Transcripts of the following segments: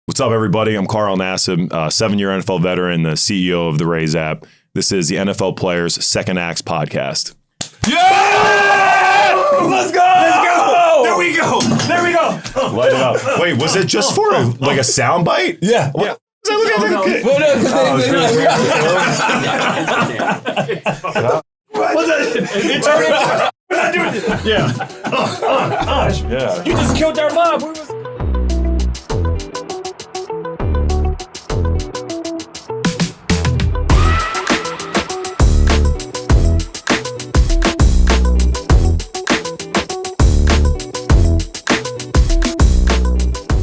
What's up, everybody? I'm Carl Nassib, 7-year NFL veteran, the CEO of the Rayze app. This is the NFL Players Second Acts podcast. Yeah! Let's go! Let's go! There we go! There we go! Light it up. Wait, was it just for like a sound bite? Yeah. What? Yeah. You just killed our mob.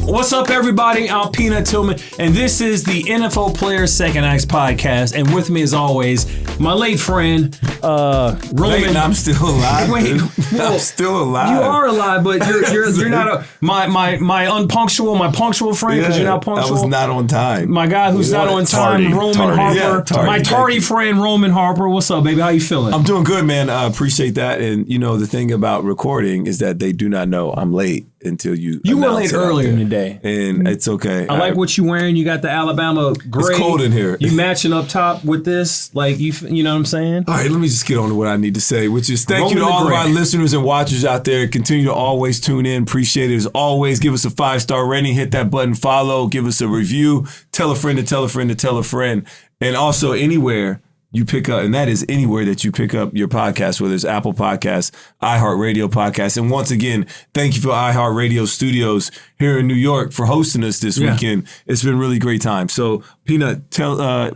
What's up, everybody? I'm Peanut Tillman, and this is the NFL Players Second Acts podcast. And with me, as always, my late friend, Roman. Wait, I'm still alive. Wait, I'm still alive. You are alive, but you're not my punctual friend, because you're not punctual. I was not on time. My guy who's not on time, Roman Harper. Yeah, tardy. My tardy friend, Roman Harper. What's up, baby? How you feeling? I'm doing good, man. I appreciate that. And you know, the thing about recording is that they do not know I'm late until you. You were late earlier in the day, and it's okay. I like what you're wearing. You got the Alabama gray. It's cold in here. You matching up top with this, like you know what I'm saying? All right, let me just get on to what I need to say, which is thank you to all of our listeners and watchers out there. Continue to always tune in. Appreciate it as always. Give us a 5-star rating. Hit that button. Follow. Give us a review. Tell a friend to tell a friend to tell a friend. And also anywhere you pick up, and that is anywhere that you pick up your podcast, whether it's Apple Podcasts, iHeartRadio Podcasts. And once again, thank you for iHeartRadio Studios here in New York for hosting us this weekend. It's been a really great time. So, Peanut,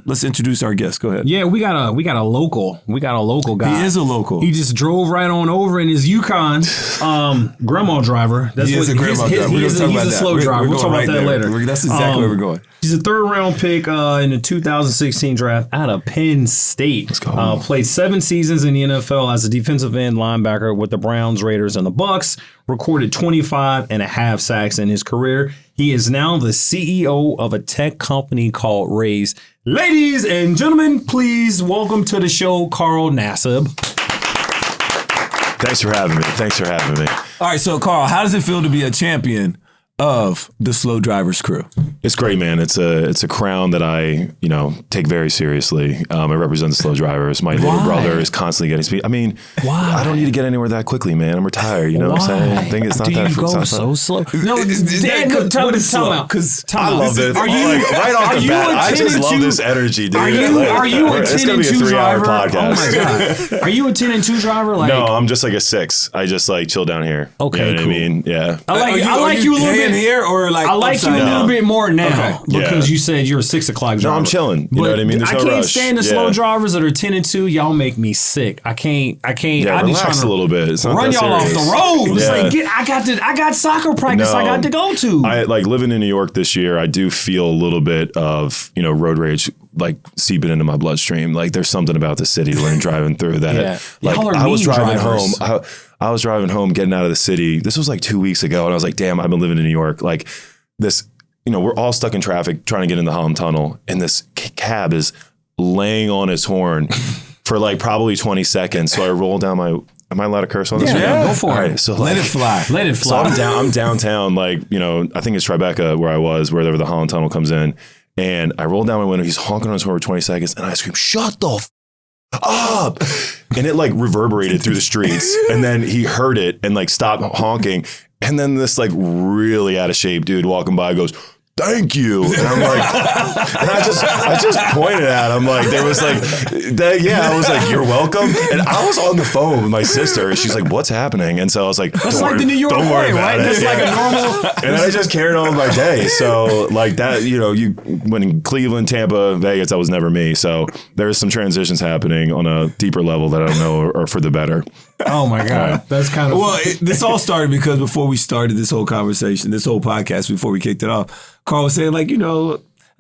let's introduce our guest. Go ahead. Yeah, we got a local. We got a local guy. He is a local. He just drove right on over in his Yukon, grandma driver. He is a grandma driver. He's a slow driver. We'll talk about that later. That's exactly where we're going. He's a 3rd round pick in the 2016 draft out of Penn State. Let's go. Played 7 seasons in the NFL as a defensive end linebacker with the Browns, Raiders, and the Bucks. Recorded 25.5 sacks in his career. He is now the CEO of a tech company called Rayze. Ladies and gentlemen, please welcome to the show, Carl Nassib. Thanks for having me. All right, so Carl, how does it feel to be a champion of the Slow Drivers crew? It's great, man. It's a crown that I, take very seriously. I represent the slow drivers. My little brother is constantly getting speed. I mean, why? I don't need to get anywhere that quickly, man. I'm retired. You know what I'm saying? I think it's not that. Do you go so slow? No, Dan, tell me out. Because I love it. Are you right off the bat? I just love this energy, dude. Are you a 10 and 2 driver? Podcast. Oh my god! Are you a 10 and 2 driver? No, I'm just like a 6. I just chill down here. Okay, you know cool. what I mean? Yeah. I like you a little bit here, or like I like you a little bit more now because you said you're a 6 o'clock driver. No, I'm chilling. You know what I mean? There's no rush. I can't stand the slow drivers that are 10 and 2. Y'all make me sick. I can't. Yeah, relax a little bit. It's not run y'all off the road. It's yeah. like I got soccer practice. I got to go to. I living in New York this year. I do feel a little bit of road rage seeping into my bloodstream. Like there's something about the city when I'm driving through that. I was driving home. I was driving home, getting out of the city. This was 2 weeks ago, and I was like, damn, I've been living in New York. We're all stuck in traffic trying to get in the Holland Tunnel, and this cab is laying on its horn for probably 20 seconds. So I roll down my. Am I allowed to curse on this? Yeah, go for it. Right, so let it fly. Let it fly. So I'm downtown, I think it's Tribeca where I was, wherever the Holland Tunnel comes in. And I roll down my window. He's honking on his horn for 20 seconds, and I scream, "Shut the up!" And it reverberated through the streets. And then he heard it and stopped honking. And then this really out of shape dude walking by goes, "Thank you." And I'm and I just pointed at him there was I was "You're welcome." And I was on the phone with my sister, and she's like, "What's happening?" And so I was like, "That's the New York way, right? That's a normal." And then I just carried on with my day. So that, you went in Cleveland, Tampa, Vegas, that was never me. So there's some transitions happening on a deeper level that I don't know are for the better. Oh my God. That's kind of... Well, this all started because before we started this whole conversation, this whole podcast, before we kicked it off, Carl was saying I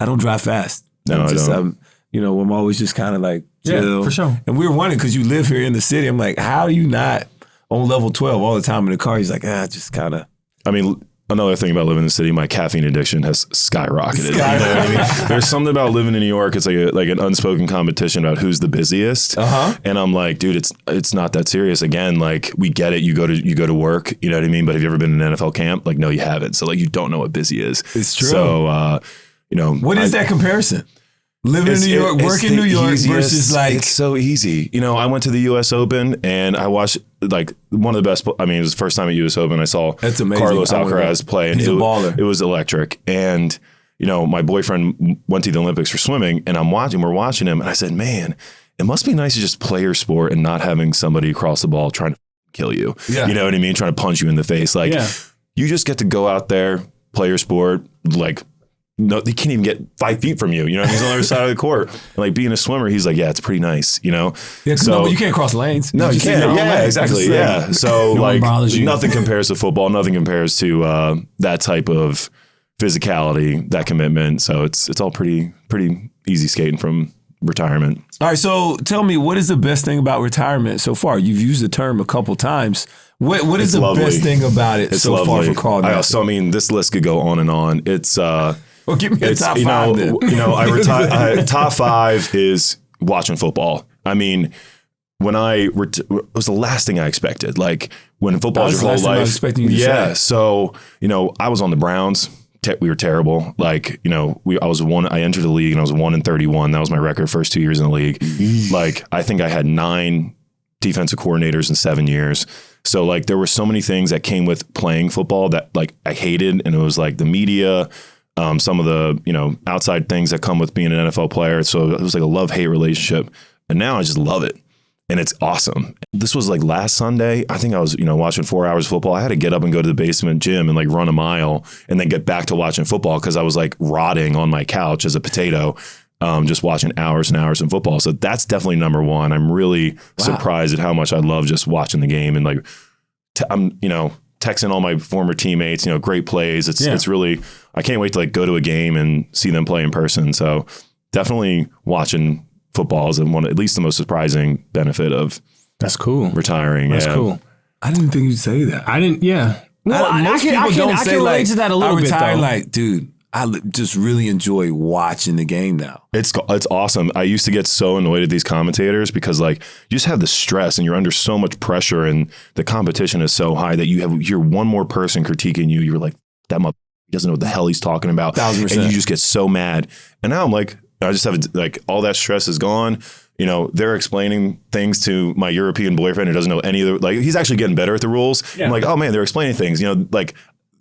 don't drive fast. No, I don't. I'm always just kind of chill. Yeah, for sure. And we were wondering, because you live here in the city, I'm like, how are you not on level 12 all the time in the car? He's like, just kind of. I mean, another thing about living in the city, my caffeine addiction has skyrocketed. You know what I mean? There's something about living in New York. It's like an unspoken competition about who's the busiest. And I'm like, dude, it's not that serious. Again, like we get it. You go to work. You know what I mean? But have you ever been in an NFL camp? Like, no, you haven't. So like, you don't know what busy is. It's true. So, what is that comparison? Living in New York, working in New York versus like... It's so easy. I went to the U.S. Open and I watched like one of the best... I mean, it was the first time at U.S. Open I saw That's amazing. Carlos Alcaraz play. And He's a baller. It was electric. And, my boyfriend went to the Olympics for swimming and we're watching him. And I said, man, it must be nice to just play your sport and not having somebody across the ball trying to kill you. Yeah. You know what I mean? Trying to punch you in the face. Like, you just get to go out there, play your sport, like... No, they can't even get 5 feet from you. He's on the other side of the court. And like being a swimmer, he's like, yeah, it's pretty nice, Yeah, so but you can't cross lanes. No, you can't. Yeah, exactly. Yeah. So like nothing compares to football. Nothing compares to that type of physicality, that commitment. So it's all pretty easy skating from retirement. All right. So tell me, what is the best thing about retirement so far? You've used the term a couple times. What is the best thing about it so far for Carl Nassib? So I mean, this list could go on and on. It's well, give me a top five then. I retire. Top 5 is watching football. I mean, when it was the last thing I expected. Like when football's your whole life. I was expecting you to say. So I was on the Browns. We were terrible. Like I entered the league and I was 1-31. That was my record first 2 years in the league. Like I think I had 9 defensive coordinators in 7 years. So like there were so many things that came with playing football that like I hated, and it was like the media. Some of the, outside things that come with being an NFL player. So it was like a love-hate relationship. And now I just love it. And it's awesome. This was like last Sunday. I think I was, watching 4 hours of football. I had to get up and go to the basement gym and like run a mile and then get back to watching football because I was like rotting on my couch as a potato, just watching hours and hours of football. So that's definitely number one. I'm really surprised at how much I love just watching the game. And like, I'm, texting all my former teammates, great plays. It's really, I can't wait to like go to a game and see them play in person. So definitely watching football is at least the most surprising benefit of that's cool retiring. That's cool. I didn't think you'd say that. I didn't. Yeah. Well, most people don't say relate like to that a little bit. I retire though. like, dude, I just really enjoy watching the game now. It's awesome. I used to get so annoyed at these commentators because like you just have the stress and you're under so much pressure and the competition is so high that you're one more person critiquing you. You're like, that mother doesn't know what the hell he's talking about. 1,000%. And you just get so mad. And now I'm like, I just have like all that stress is gone. They're explaining things to my European boyfriend who doesn't know any of the, like he's actually getting better at the rules. Yeah. I'm like, oh man, they're explaining things, like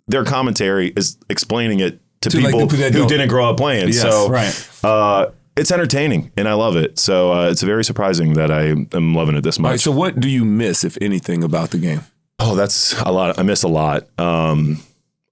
their commentary is explaining it to people who didn't grow up playing. Yes, so right. It's entertaining and I love it. So it's very surprising that I am loving it this much. All right, so what do you miss, if anything, about the game? Oh, that's a lot. I miss a lot.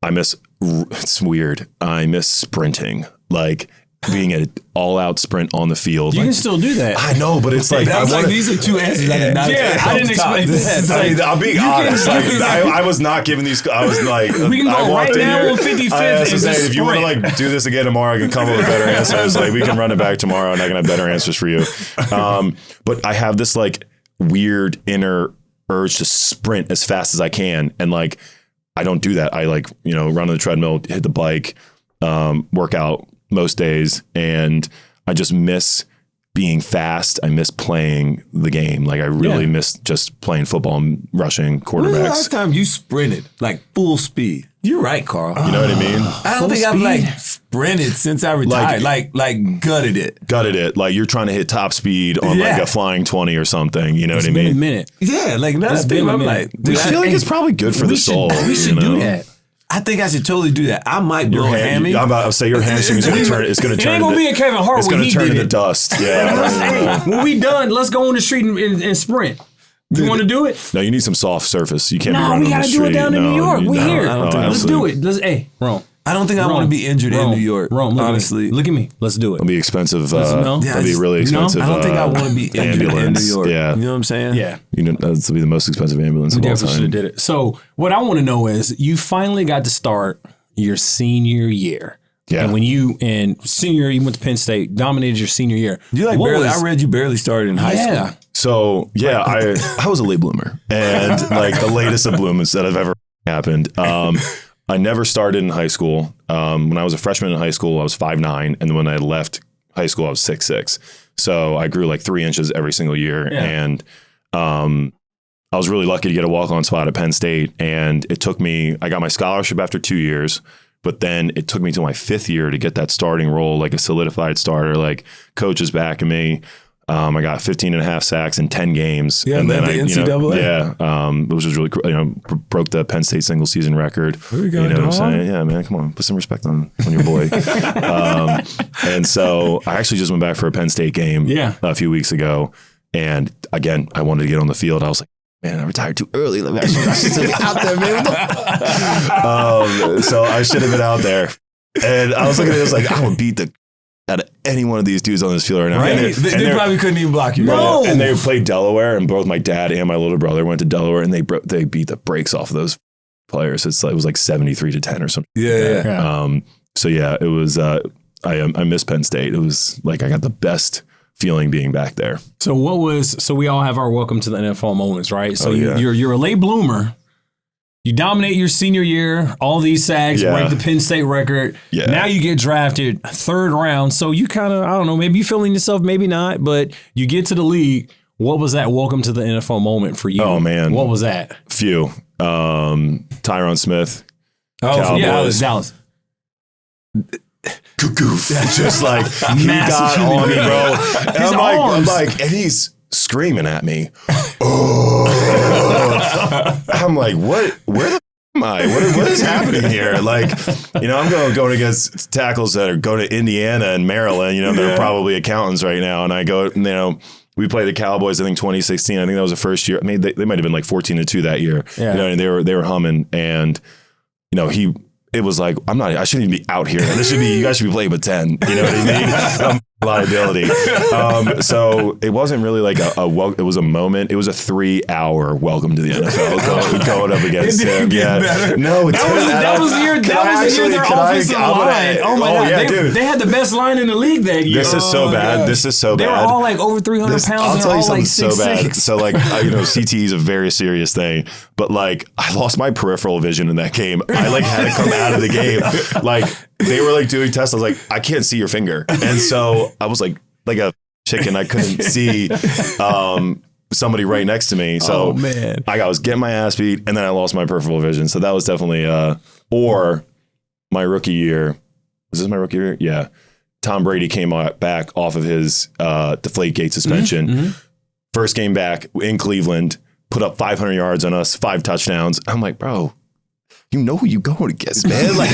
It's weird. I miss sprinting. Like being an all-out sprint on the field. You can still do that. I know, but it's like these are 2 answers. I did not. Yeah, I didn't expect that. I'm being honest. I was not giving these. I was like, we can go right now on 55th and just if you want to like do this again tomorrow, I can come up with better answers. Like we can run it back tomorrow, and I can have better answers for you. But I have this like weird inner urge to sprint as fast as I can, and like I don't do that. I like run on the treadmill, hit the bike, work out most days, and I just miss being fast. I miss playing the game. Like I really miss just playing football and rushing quarterbacks. When was the last time you sprinted like full speed? You're right, Carl. You know what I mean? I don't think I've like sprinted since I retired. Like gutted it. Gutted it. Like you're trying to hit top speed on like a flying 20 or something. You know what I mean? It's been a minute. Yeah, like now I'm like, dude, I feel like it's probably good for the soul. We should do that. I think I should totally do that. I might blow a hammy. I'm about to say your hamstring is going to turn. It's going to turn. It ain't going to be a Kevin Hart. It's going to turn into dust. Yeah. When we done, let's go on the street and sprint. You want to do it? No, you need some soft surface. You can't be running on the street. No, we got to do it down in New York. We here. Let's do it. Rome. I don't think I want to be injured in New York. Rome, honestly. Look at me. Let's do it. It'll be expensive. It'll be really expensive. I don't think I want to be injured in New York. Yeah. You know what I'm saying? Yeah. That'll be the most expensive ambulance of all time. We definitely should have did it. So what I want to know is you finally got to start your senior year. Yeah. And when you senior, you went to Penn State, dominated your senior year. You like barely? I read you barely started in high school. So yeah, I was a late bloomer and like the latest of bloomers that have ever happened. I never started in high school. When I was a freshman in high school, I was 5'9", and then when I left high school, I was 6'6". So I grew like 3 inches every single year, and I was really lucky to get a walk-on spot at Penn State, and it took me, I got my scholarship after 2 years, but then it took me to my 5th year to get that starting role, like a solidified starter, like coaches backing me. I got 15 and a half sacks in 10 games. Yeah, and then the NCAA. Which was really, broke the Penn State single season record. There we go, you know what I'm saying? Yeah, man, come on, put some respect on your boy. And so I actually just went back for a Penn State game a few weeks ago. And again, I wanted to get on the field. I was like, man, I retired too early. I should have been out there, man. So I should have been out there. And I was looking at it, I was like, I would beat the out of any one of these dudes on this field right now. Right? They probably couldn't even block you. No. And they played Delaware, and both my dad and my little brother went to Delaware, and they beat the brakes off of those players. It was like 73-10 or something. Yeah. So yeah, it was. I miss Penn State. It was like I got the best feeling being back there. So we all have our welcome to the NFL moments, right? So yeah. you're a late bloomer. You dominate your senior year, all these sacks, break the Penn State record. Yeah. Now you get drafted 3rd round. So you kind of, I don't know, maybe you're feeling yourself, maybe not, but you get to the league. What was that welcome to the NFL moment for you? Oh, man. What was that? Few. Tyron Smith. Oh, Cowboys. Dallas. Goof. Just like, he got on me, bro. And I'm like, and he's screaming at me. I'm like, where the am I? What is happening here? Like, I'm going against tackles that are going to Indiana and Maryland. They're probably accountants right now. And I go, we played the Cowboys, I think 2016. I think that was the first year. I mean, they might have been like 14-2 that year. Yeah. And they were humming. And, it was like, I shouldn't even be out here. You guys should be playing with 10. You know what I mean? Liability. So it wasn't really like it was a moment. It was a 3-hour welcome to the NFL going up against him. Better. No, that was the year their offensive line. Oh my God. Yeah, dude. They had the best line in the league that year. This is so bad. God. This is so bad. They were all like over 300 pounds. I'll tell you something so bad. 6'6". So like, CTE is a very serious thing, but like I lost my peripheral vision in that game. I like had to come out of the game. Like they were like doing tests. I was like, I can't see your finger. And so I was like a chicken. I couldn't see somebody right next to me. So man. I was getting my ass beat, and then I lost my peripheral vision. So that was definitely or my rookie year. Was this my rookie year? Yeah. Tom Brady came back off of his Deflategate suspension. Mm-hmm. First game back in Cleveland, put up 500 yards on us, 5 touchdowns. I'm like, bro, you know who you going against, man. Like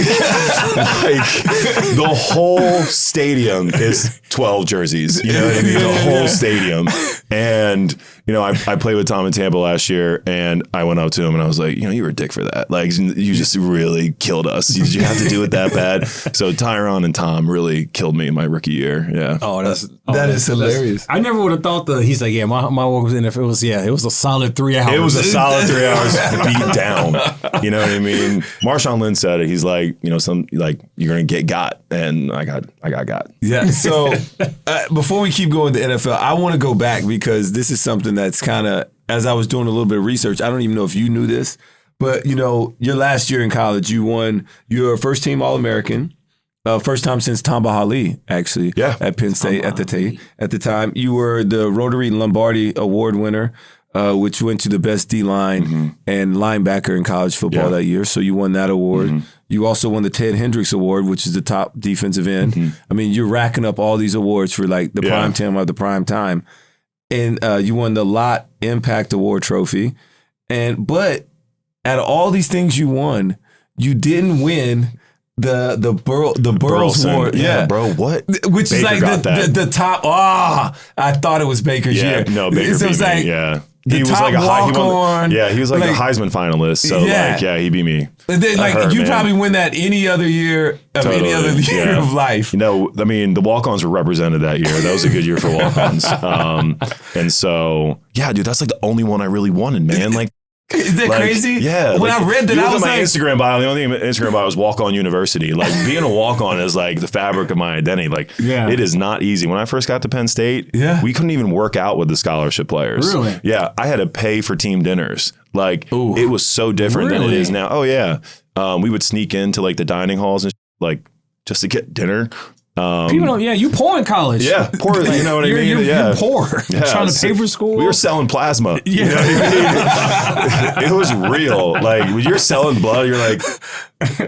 the whole stadium is 12 jerseys. You know what I mean? The whole stadium. And, I played with Tom in Tampa last year, and I went up to him and I was like, you were a dick for that. Like, you just really killed us. Did you have to do it that bad? So Tyron and Tom really killed me in my rookie year. Yeah. That is hilarious. I never would have thought he's like, yeah, my walk was in if it was a solid 3 hours. It was a solid 3 hours beat down. You know what I mean? Marshawn Lynch said it. He's like, you're going to get got. And I got. Yeah. So before we keep going to the NFL, I want to go back because this is something that's kind of, as I was doing a little bit of research, I don't even know if you knew this, but your last year in college, you won your first team All-American. First time since Tamba Hali, actually, at Penn State at the time. You were the Rotary Lombardi Award winner, which went to the best D-line and linebacker in college football that year. So you won that award. Mm-hmm. You also won the Ted Hendricks Award, which is the top defensive end. Mm-hmm. I mean, you're racking up all these awards for like the prime time of the prime time. And you won the Lott Impact Award trophy. But out of all these things you won, you didn't win the Burroughs Award. Yeah, bro, what? Which Baker is like the top. I thought it was Baker's year. No, Baker so beat me. Like, yeah. He was like a walk-on. He was like a Heisman finalist. So he beat me. And then you probably win that any other year of any other year of life. I mean, the walk-ons were represented that year. That was a good year for walk-ons. And so, dude, that's like the only one I really wanted, man. Like, is that crazy? Yeah. When I read that, I was my like, Instagram bio. The only thing in my Instagram bio was walk-on university. Like being a walk-on is like the fabric of my identity. Like it is not easy. When I first got to Penn State, we couldn't even work out with the scholarship players. Really? Yeah. I had to pay for team dinners. Like it was so different than it is now. Oh yeah. We would sneak into like the dining halls and like just to get dinner. People don't. Yeah, you poor in college. Yeah, poor. You know what I mean? You're poor. Trying to pay for school. We were selling plasma. Yeah, you know what I mean? It was real. Like when you're selling blood, you're like,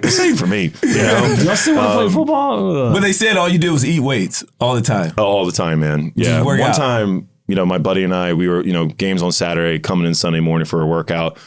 this ain't for me. You know? Y'all still want to play football? But they said all you did was eat weights all the time. Oh, all the time, man. Yeah. One time, my buddy and I, we were, games on Saturday, coming in Sunday morning for a workout,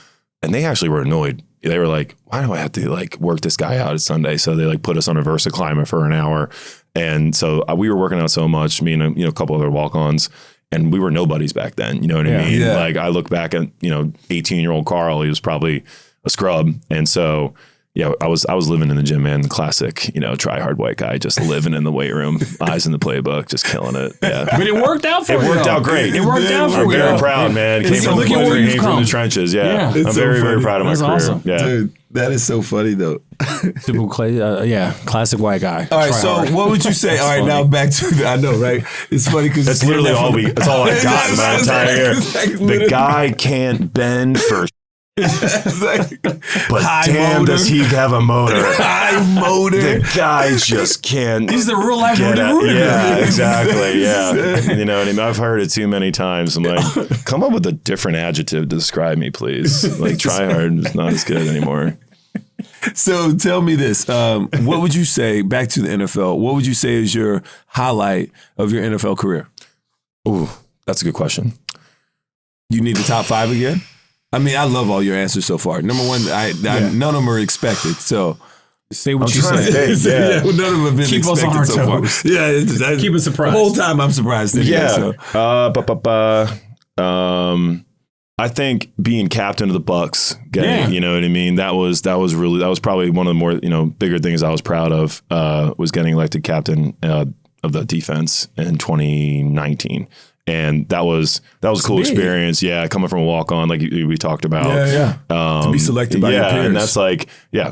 and they actually were annoyed. They were like, why do I have to like work this guy out at Sunday? So they like put us on a Versa climber for an hour. And so we were working out so much, me and a couple other walk-ons, and we were nobodies back then. You know what I mean? Yeah. Like I look back at, 18-year-old Carl, he was probably a scrub. And so, I was living in the gym, man, the classic, try hard white guy, just living in the weight room, eyes in the playbook, just killing it. Yeah. But it worked out for you. It worked out great. It worked out for you. I'm very proud, man. Came from the trenches. Yeah. I'm very, very proud of my career. Awesome. Yeah. Dude, that is so funny though. Typical classic white guy. All right, so what would you say? All right, now back to I know, right? It's funny because that's literally that's all I got in my entire year. The guy can't bend for but damn, does he have a motor? High motor. The guy just can't. He's the real life Rudy. Yeah, Rudy. exactly. Yeah, you know what I mean. I've heard it too many times. I'm like, come up with a different adjective to describe me, please. Like, try hard is not as good anymore. So tell me this: what would you say? Back to the NFL. What would you say is your highlight of your NFL career? Ooh, that's a good question. You need the top 5 again? I mean, I love all your answers so far. Number one, none of them are expected. So say what you say. None of them have been Keep expected us on our so far. toes. Yeah, keep it surprised. The whole time I'm surprised. Anyway, I think being captain of the Bucks, you know what I mean. That was probably one of the more bigger things I was proud of. Was getting elected captain of the defense in 2019. And that was a cool experience. Yeah, coming from a walk on, like we talked about. To be selected by your peers. And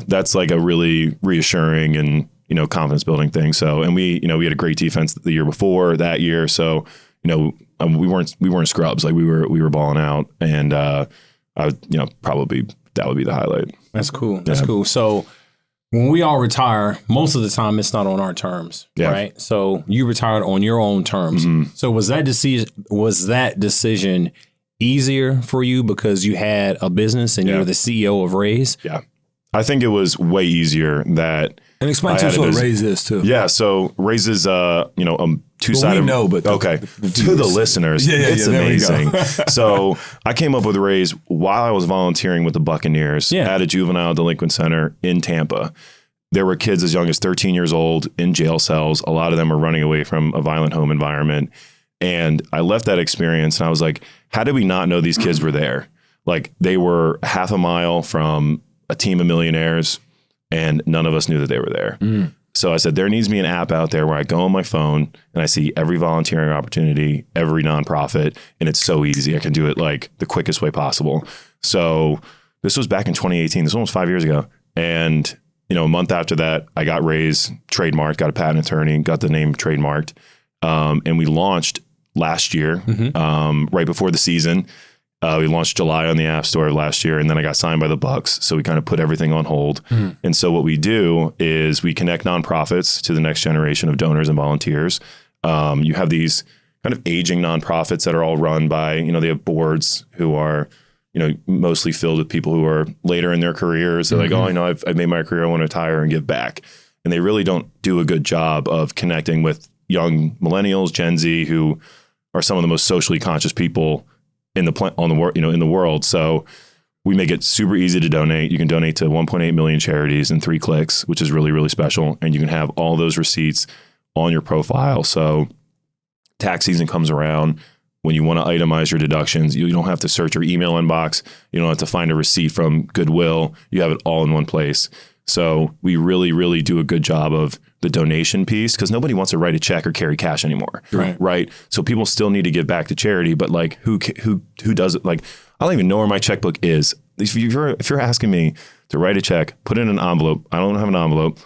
that's like a really reassuring and confidence building thing. So, and we had a great defense the year before that year. So, we weren't scrubs. Like we were balling out, and probably that would be the highlight. That's cool. That's cool. So, when we all retire, most of the time it's not on our terms, right? So you retired on your own terms. Mm-hmm. So was that decision easier for you because you had a business and you were the CEO of Rayze? Yeah, I think it was way easier that. And explain to us what Rayze is too. Yeah, so Rayze is two-sided. We know, but to the listeners, it's amazing. So I came up with Rayze while I was volunteering with the Buccaneers at a juvenile delinquent center in Tampa. There were kids as young as 13 years old in jail cells. A lot of them are running away from a violent home environment. And I left that experience and I was like, how did we not know these kids were there? Like they were half a mile from a team of millionaires and none of us knew that they were there. Mm. So I said, there needs to be an app out there where I go on my phone and I see every volunteering opportunity, every nonprofit, and it's so easy. I can do it like the quickest way possible. So this was back in 2018. This was almost 5 years ago. And, a month after that, I got Rayze trademarked, got a patent attorney, got the name trademarked. And we launched last year, right before the season. We launched July on the App Store last year, and then I got signed by the Bucks. So we kind of put everything on hold. Mm. And so what we do is we connect nonprofits to the next generation of donors and volunteers. You have these kind of aging nonprofits that are all run by, they have boards who are, mostly filled with people who are later in their careers. They're like, I've made my career. I want to retire and give back. And they really don't do a good job of connecting with young millennials, Gen Z, who are some of the most socially conscious people in the world. So we make it super easy to donate. You can donate to 1.8 million charities in 3 clicks, which is really, really special. And you can have all those receipts on your profile. So tax season comes around. When you want to itemize your deductions, you don't have to search your email inbox. You don't have to find a receipt from Goodwill. You have it all in one place. So we really, really do a good job of the donation piece because nobody wants to write a check or carry cash anymore. Right. So people still need to give back to charity, but like who does it? Like I don't even know where my checkbook is. If you're asking me to write a check, put it in an envelope. I don't have an envelope.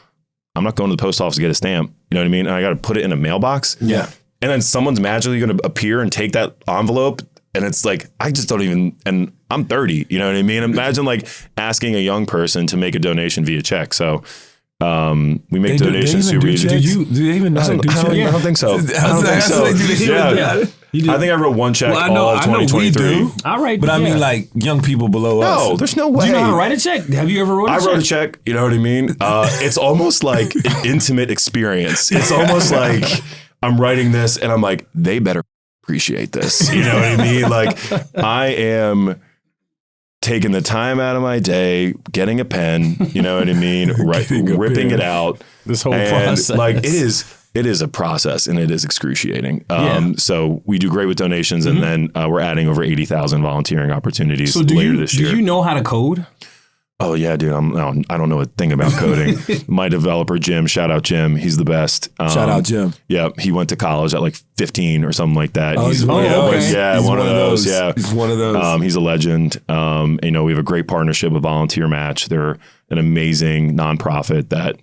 I'm not going to the post office to get a stamp. You know what I mean? And I got to put it in a mailbox. Yeah. And then someone's magically going to appear and take that envelope And it's like, I just don't even, and I'm 30, you know what I mean? Imagine like asking a young person to make a donation via check. So we make donations super easy. Do they even know how to do check? I don't think so. Yeah. I think I wrote one check all of 2023. All right. But I mean like young people below us. No, there's no way. Do you know how to write a check? Have you ever wrote a check? I wrote a check, you know what I mean? It's almost like an intimate experience. It's almost like I'm writing this and I'm like, they better appreciate this. You know what I mean? Like I am taking the time out of my day, getting a pen, you know what I mean? Ripping it out. This whole process. Like it is a process and it is excruciating. So we do great with donations and then we're adding over 80,000 volunteering opportunities later this year. Do you know how to code? Oh yeah, dude. I don't know a thing about coding. My developer, Jim, shout out Jim. He's the best. Shout out Jim. Yeah. He went to college at like 15 or something like that. He's one of those. Yeah. He's one of those. Yeah. He's one of those. He's a legend. You know, we have a great partnership with Volunteer Match. They're an amazing nonprofit that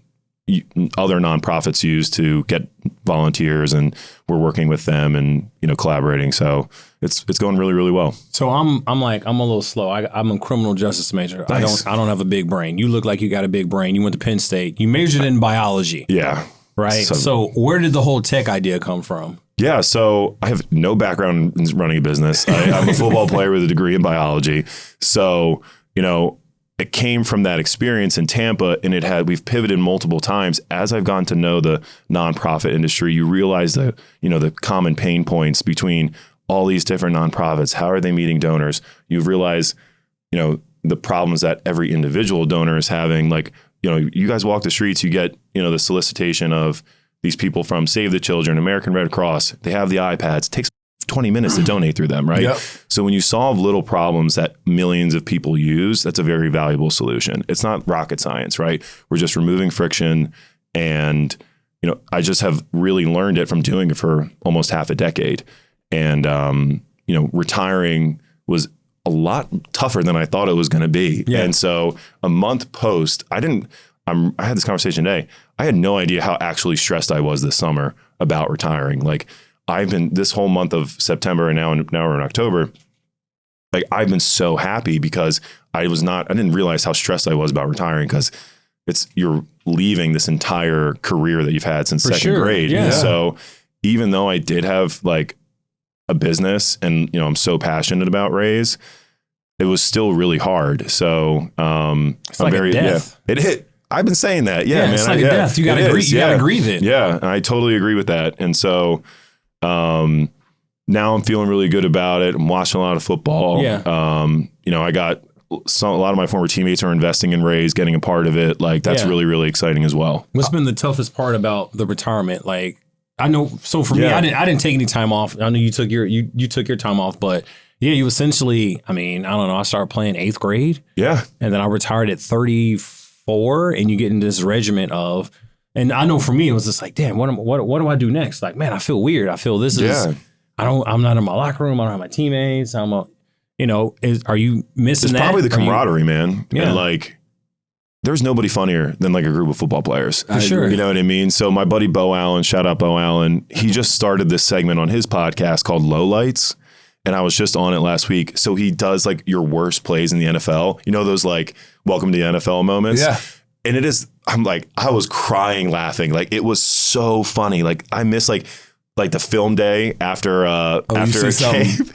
other nonprofits use to get volunteers, and we're working with them and, you know, collaborating. So it's going really, really well. So I'm a little slow. I'm a criminal justice major. Nice. I don't have a big brain. You look like you got a big brain. You went to Penn State. You majored in biology. Yeah. Right. So where did the whole tech idea come from? Yeah, so I have no background in running a business. I'm a football player with a degree in biology. So, you know, it came from that experience in Tampa, and we've pivoted multiple times. As I've gotten to know the nonprofit industry, you realize that, you know, the common pain points between all these different nonprofits. How are they meeting donors? You realize, you know, the problems that every individual donor is having. Like, you know, you guys walk the streets, you get, you know, the solicitation of these people from Save the Children, American Red Cross. They have the iPads. It takes 20 minutes to donate through them, right? Yep. So when you solve little problems that millions of people use, that's a very valuable solution. It's not rocket science, right? We're just removing friction. And, you know, I just have really learned it from doing it for almost half a decade. And, you know, retiring was a lot tougher than I thought it was going to be. Yeah. And so a month post, I had this conversation today. I had no idea how actually stressed I was this summer about retiring. Like, I've been this whole month of September and now we're in October. Like, I've been so happy because I didn't realize how stressed I was about retiring, because you're leaving this entire career that you've had since second grade. Yeah. And so even though I did have like a business and, you know, I'm so passionate about Rayze, it was still really hard. So it's like a death. It hit. I've been saying that. Yeah, man. It's like a death. You got to grieve it. Yeah. I totally agree with that. And so now I'm feeling really good about it. I'm watching a lot of football. Yeah. You know, a lot of my former teammates are investing in Rayze, getting a part of it. Like, that's really, really exciting as well. What's been the toughest part about the retirement? Like, I know, so for me, I didn't take any time off. I know you took your time off, but yeah, you essentially, I mean, I don't know, I started playing 8th grade. Yeah. And then I retired at 34, and you get into this regiment of, and I know for me, it was just like, damn, what do I do next? Like, man, I feel weird. I feel this is, I'm not in my locker room. I don't have my teammates. Are you missing that? It's probably the camaraderie, man. Yeah. And like, there's nobody funnier than like a group of football players. For sure. You know what I mean? So my buddy Bo Allen, shout out Bo Allen, he just started this segment on his podcast called Lowlights. And I was just on it last week. So he does like your worst plays in the NFL. You know, those like welcome to the NFL moments. Yeah. And I was crying laughing. Like, it was so funny. Like, I miss like the film day after a game.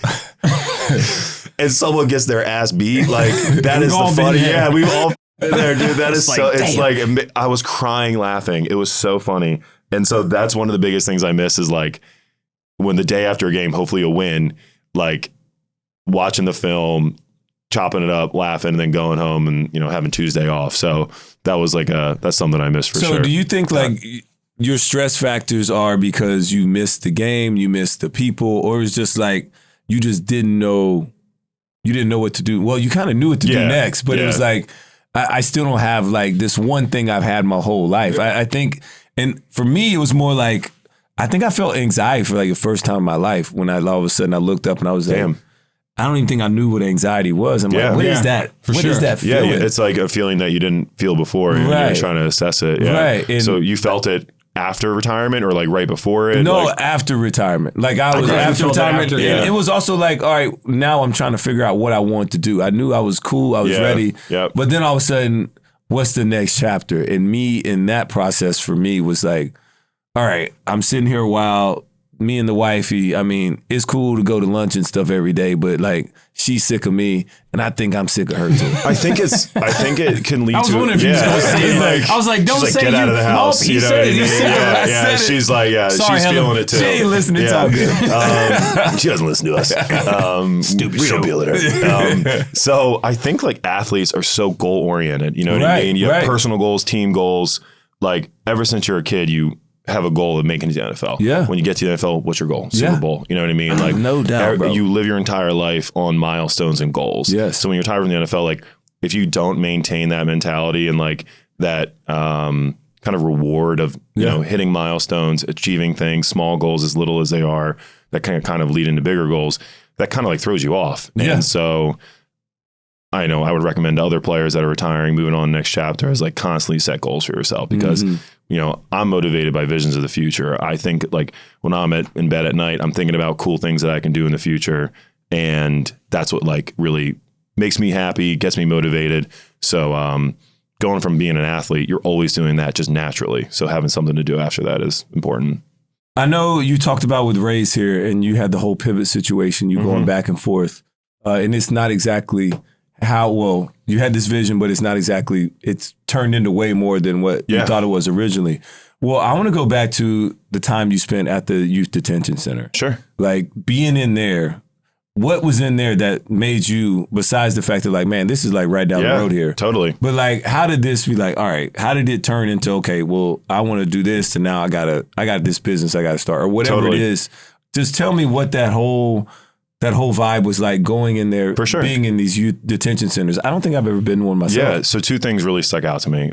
And someone gets their ass beat. Like, that is the funny. Yeah, we've all been there, dude. That is so, it's like, I was crying laughing. It was so funny. And so that's one of the biggest things I miss is like when the day after a game, hopefully a win, like watching the film, chopping it up, laughing, and then going home and, you know, having Tuesday off. So that was like that's something I missed for sure. So do you think like your stress factors are because you missed the game, you missed the people, or it's just like you just didn't know what to do? Well, you kind of knew what to do next, but it was like, I still don't have like this one thing I've had my whole life. I think, and for me, it was more like, I think I felt anxiety for like the first time in my life when all of a sudden I looked up and I was like, I don't even think I knew what anxiety was. I'm like, what is that? What is that feeling? Yeah, it's like a feeling that you didn't feel before and you're trying to assess it. Yeah. Right. And so you felt it after retirement or like right before it? No, like, after retirement. Like I was after retirement. It was also like, all right, now I'm trying to figure out what I want to do. I knew I was cool. I was ready. Yep. But then all of a sudden, what's the next chapter? And me in that process for me was like, all right, I'm sitting here a while. Me and the wifey, I mean, it's cool to go to lunch and stuff every day, but like she's sick of me, and I think I'm sick of her too. I think it can lead to. I was wondering if you was going to say it. I was like, don't say get out of the house. He said it. He said it. Yeah, she's like, Sorry, she's feeling it too. She ain't listening. It's all good. She doesn't listen to us. Stupid. We don't feel it. So I think like athletes are so goal oriented. You know what I mean? You have personal goals, team goals. Like ever since you're a kid, you have a goal of making it to the NFL. Yeah. When you get to the NFL, what's your goal? Super Bowl. You know what I mean? Like no doubt, bro. You live your entire life on milestones and goals. Yes. So when you're retired from the NFL, like if you don't maintain that mentality and like that kind of reward of you know hitting milestones, achieving things, small goals as little as they are, that kind of lead into bigger goals, that kind of like throws you off. Yeah. And so I know I would recommend to other players that are retiring, moving on to the next chapter, is like constantly set goals for yourself because, you know, I'm motivated by visions of the future. I think like when I'm in bed at night, I'm thinking about cool things that I can do in the future. And that's what like really makes me happy, gets me motivated. So going from being an athlete, you're always doing that just naturally. So having something to do after that is important. I know you talked about with Rayze here and you had the whole pivot situation, you going back and forth. And it's not exactly you had this vision, but it's turned into way more than what you thought it was originally. Well, I want to go back to the time you spent at the youth detention center. Sure. Like being in there, what was in there that made you, besides the fact that like, man, this is like right down the road here. Totally. But like, how did this be like, all right, how did it turn into, okay, well, I want to do this to now I got this business I got to start or whatever it is. Just tell me what that whole vibe was like going in there, for sure, being in these youth detention centers. I don't think I've ever been in one myself. Yeah. So two things really stick out to me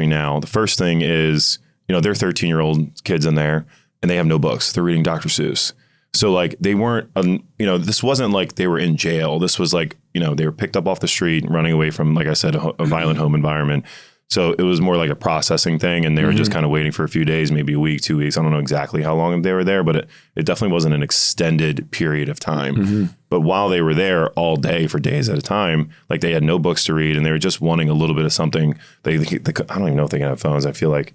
now. The first thing is, you know, they're 13-year-old kids in there and they have no books. They're reading Dr. Seuss. So like they weren't, you know, this wasn't like they were in jail. This was like, you know, they were picked up off the street and running away from, like I said, a violent home environment. So it was more like a processing thing, and they were just kind of waiting for a few days, maybe a week, 2 weeks. I don't know exactly how long they were there, but it definitely wasn't an extended period of time. But while they were there all day for days at a time, like they had no books to read, and they were just wanting a little bit of something. They I don't even know if they can have phones. I feel like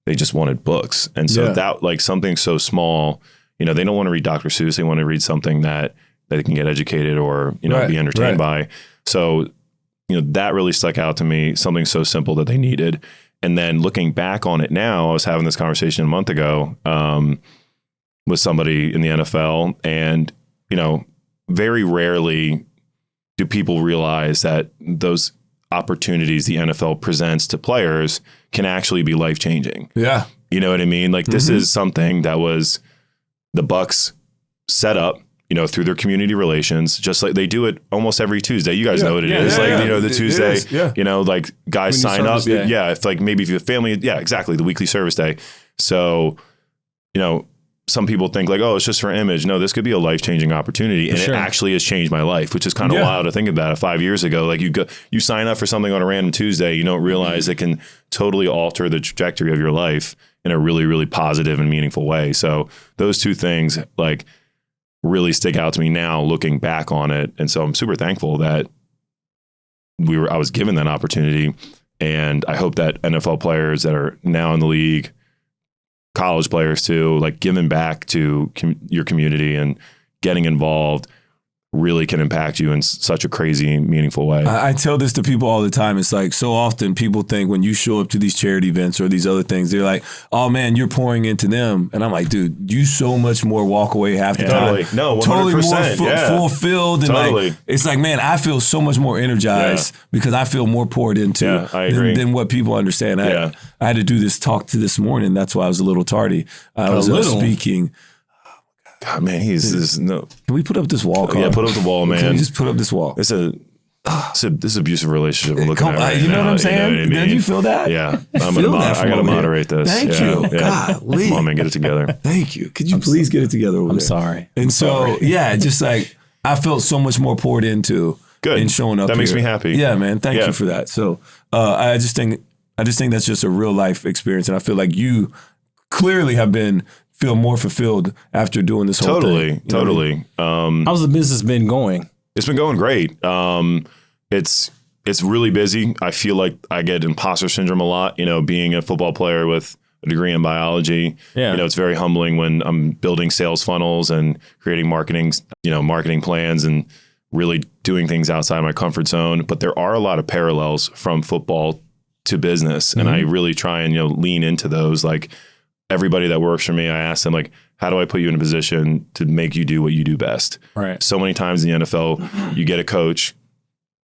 they just wanted books. And so that like something so small, you know, they don't want to read Dr. Seuss. They want to read something that they can get educated or, you know, be entertained by. So you know, that really stuck out to me, something so simple that they needed. And then looking back on it now, I was having this conversation a month ago with somebody in the NFL, and, you know, very rarely do people realize that those opportunities the NFL presents to players can actually be life-changing. Yeah. You know what I mean? Like this is something that was the Bucs set up, you know, through their community relations, just like they do it almost every Tuesday. You guys know what it is. Like, you know, the Tuesday, you know, like guys sign up. Day. Yeah. If like, maybe if you have family, exactly. The weekly service day. So, you know, some people think like, oh, it's just for image. No, this could be a life-changing opportunity. And it actually has changed my life, which is kind of wild to think about it. 5 years ago, like you sign up for something on a random Tuesday, you don't realize it can totally alter the trajectory of your life in a really, really positive and meaningful way. So those two things, like, really stick out to me now looking back on it. And so I'm super thankful that I was given that opportunity. And I hope that NFL players that are now in the league, college players too, like giving back to your community and getting involved really can impact you in such a crazy, meaningful way. I tell this to people all the time. It's like so often people think when you show up to these charity events or these other things, they're like, oh man, you're pouring into them. And I'm like, dude, you so much more walk away half the time. No, 100%. Totally more fulfilled. And like, it's like, man, I feel so much more energized because I feel more poured into than what people understand. I had to do this talk to this morning. That's why I was a little tardy. I was speaking. God, man, no. Can we put up this wall, Carl? Yeah, put up the wall, man. Can we just put up this wall? This is abusive relationship I'm looking at right you know now. What I'm saying? You know what I mean? Did you feel that? Yeah. I got to moderate this. Thank you. Come on, man, get it together. Thank you. Could you please get it together over there? Sorry. And just like, I felt so much more poured into in showing up That makes me happy. Yeah, man. Thank you for that. So I just think that's just a real life experience. And I feel like you clearly have feel more fulfilled after doing this whole thing. Totally. How's the business been going? It's been going great. It's really busy. I feel like I get imposter syndrome a lot, being a football player with a degree in biology. Yeah. It's very humbling when I'm building sales funnels and creating marketing plans and really doing things outside my comfort zone. But there are a lot of parallels from football to business. And I really try and, lean into those. Like everybody that works for me, I ask them like, how do I put you in a position to make you do what you do best? Right. So many times in the NFL, you get a coach,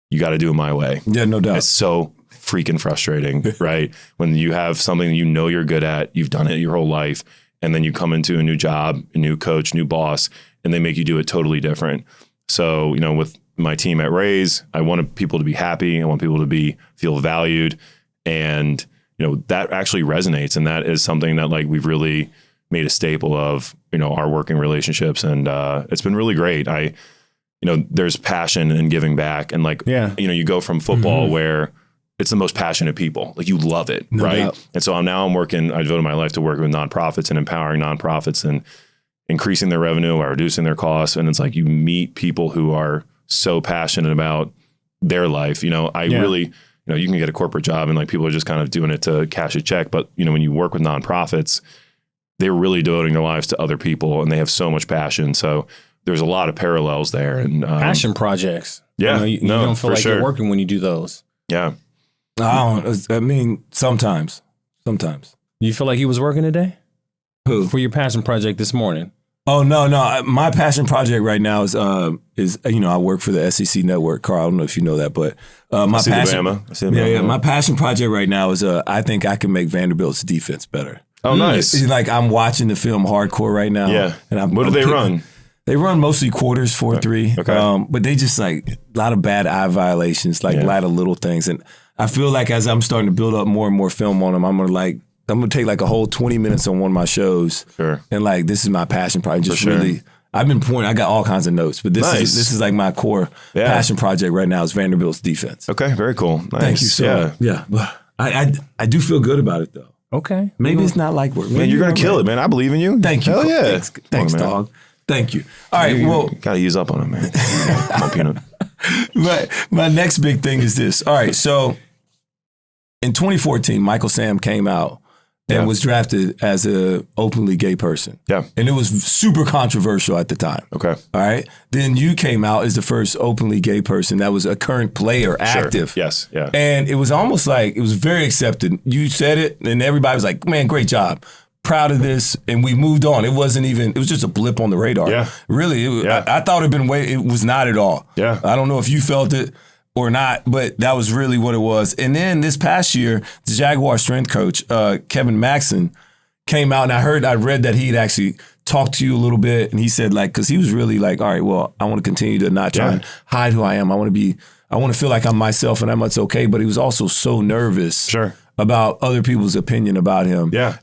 you got to do it my way. Yeah, no doubt. It's so freaking frustrating, right? When you have something you're good at, you've done it your whole life, and then you come into a new job, a new coach, new boss, and they make you do it totally different. So, with my team at Rayze, I wanted people to be happy. I want people to feel valued. And, that actually resonates. And that is something that like we've really made a staple of, our working relationships. And it's been really great. There's passion in giving back. And like, you go from football where it's the most passionate people, like you love it. No right. doubt. And so I devoted my life to working with nonprofits and empowering nonprofits and increasing their revenue or reducing their costs. And it's like, you meet people who are so passionate about their life. Really, you can get a corporate job and like people are just kind of doing it to cash a check. But, when you work with nonprofits, they're really devoting their lives to other people and they have so much passion. So there's a lot of parallels there. And passion projects. Yeah. You don't feel like sure. you're working when you do those. Yeah. Sometimes. You feel like he was working today? Who? For your passion project this morning? Oh, no. My passion project right now is I work for the SEC network, Carl. I don't know if you know that, but my passion. My passion project right now is I think I can make Vanderbilt's defense better. Oh, nice. It's like I'm watching the film hardcore right now. Yeah. And what do they run? They run mostly quarters, 4-3. Okay. But they just like a lot of bad eye violations, like a lot of little things. And I feel like as I'm starting to build up more and more film on them, I'm gonna take like a whole 20 minutes on one of my shows. Sure. And like this is my passion project. Just really, I've been pouring. I got all kinds of notes, but this is like my core passion project right now is Vanderbilt's defense. Okay, very cool. Nice. Thank you. So yeah. I do feel good about it though. Okay. Maybe it's not like work. Man, you're gonna kill it, man. I believe in you. Thank you. Hell yeah. Thanks, on, dog. Thank you. All right. Well, gotta use up on it, man. Come on, Peanut. My next big thing is this. All right. So in 2014, Michael Sam came out and was drafted as a openly gay person. Yeah. And it was super controversial at the time. Okay. All right. Then you came out as the first openly gay person that was a current player active. Sure. Yes. Yeah. And it was almost like it was very accepted. You said it and everybody was like, man, great job. Proud of this. And we moved on. It was just a blip on the radar. Yeah. Really. I thought it was not at all. Yeah. I don't know if you felt it or not, but that was really what it was. And then this past year, the Jaguar strength coach, Kevin Maxson, came out and I read that he'd actually talked to you a little bit. And he said because he was really like, all right, well, I want to continue to not try and hide who I am. I want to feel like I'm myself and that's okay. But he was also so nervous about other people's opinion about him. Yeah.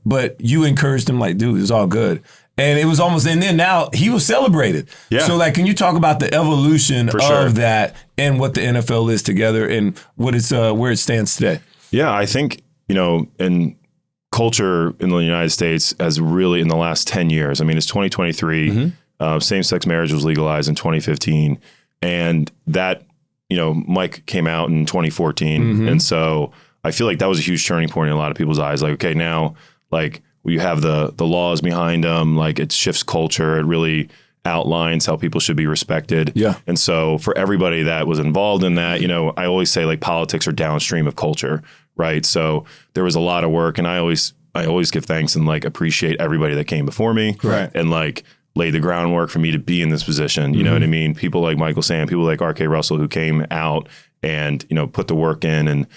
But you encouraged him like, dude, it's all good. And it was almost, and then now he was celebrated. Yeah. So can you talk about the evolution of that and what the NFL is together and what it's where it stands today? Yeah, I think, in culture in the United States has really in the last 10 years, I mean, it's 2023, same-sex marriage was legalized in 2015. And that, Mike came out in 2014. And so I feel like that was a huge turning point in a lot of people's eyes. Like, okay, now you have the laws behind them, like it shifts culture. It really outlines how people should be respected. Yeah. And so for everybody that was involved in that, I always say like politics are downstream of culture, right? So there was a lot of work and I always give thanks and like appreciate everybody that came before me and like laid the groundwork for me to be in this position. You know what I mean? People like Michael Sam, people like R.K. Russell who came out and, put the work in and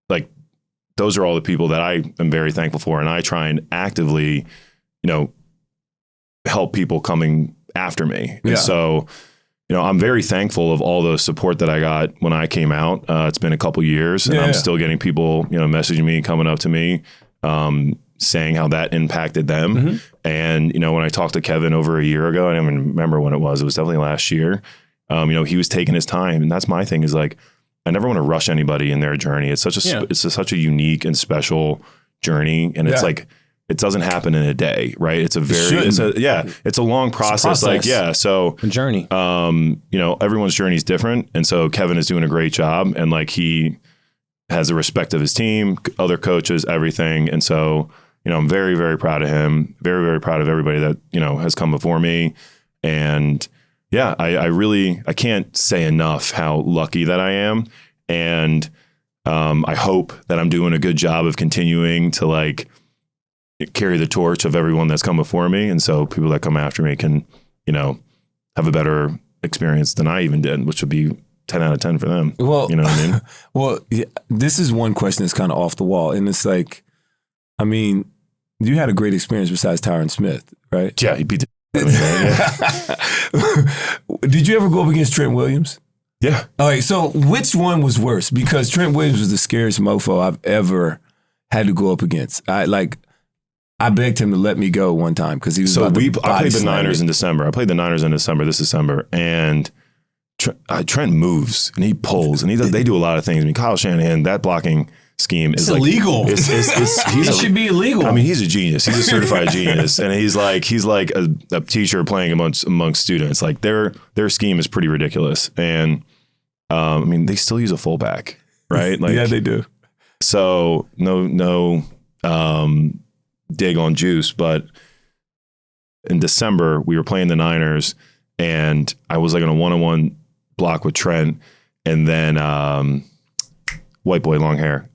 like, those are all the people that I am very thankful for. And I try and actively, help people coming after me. And so, I'm very thankful of all the support that I got when I came out. It's been a couple years and I'm still getting people, messaging me, coming up to me, saying how that impacted them. And, when I talked to Kevin over a year ago, I don't even remember when it was definitely last year. He was taking his time. And that's my thing is like, I never want to rush anybody in their journey. It's such a unique and special journey. And it's like, it doesn't happen in a day, right? It's a long process. Like, so a journey. Everyone's journey is different. And so Kevin is doing a great job, and like he has the respect of his team, other coaches, everything. And so, I'm very, very proud of him, very, very proud of everybody that, has come before me. And yeah, I can't say enough how lucky that I am. And I hope that I'm doing a good job of continuing to like carry the torch of everyone that's come before me. And so people that come after me can, have a better experience than I even did, which would be 10 out of 10 for them. Well, you know what I mean? Well, yeah, this is one question that's kind of off the wall. And it's like, I mean, you had a great experience besides Tyron Smith, right? Yeah, he beat the Did you ever go up against Trent Williams? Yeah. All right, so which one was worse? Because Trent Williams was the scariest mofo I've ever had to go up against. I begged him to let me go one time because he was I played the Niners in December. This December, and Trent moves and he pulls and they do a lot of things. I mean, Kyle Shanahan, that blocking scheme is illegal. It should be illegal. I mean, he's a genius. He's a certified genius, and he's like a teacher playing amongst students. Like their scheme is pretty ridiculous, and I mean, they still use a fullback, right? Like, yeah, they do. So no dig on Juice, but in December we were playing the Niners, and I was like on a 1-on-1 block with Trent, and then white boy, long hair,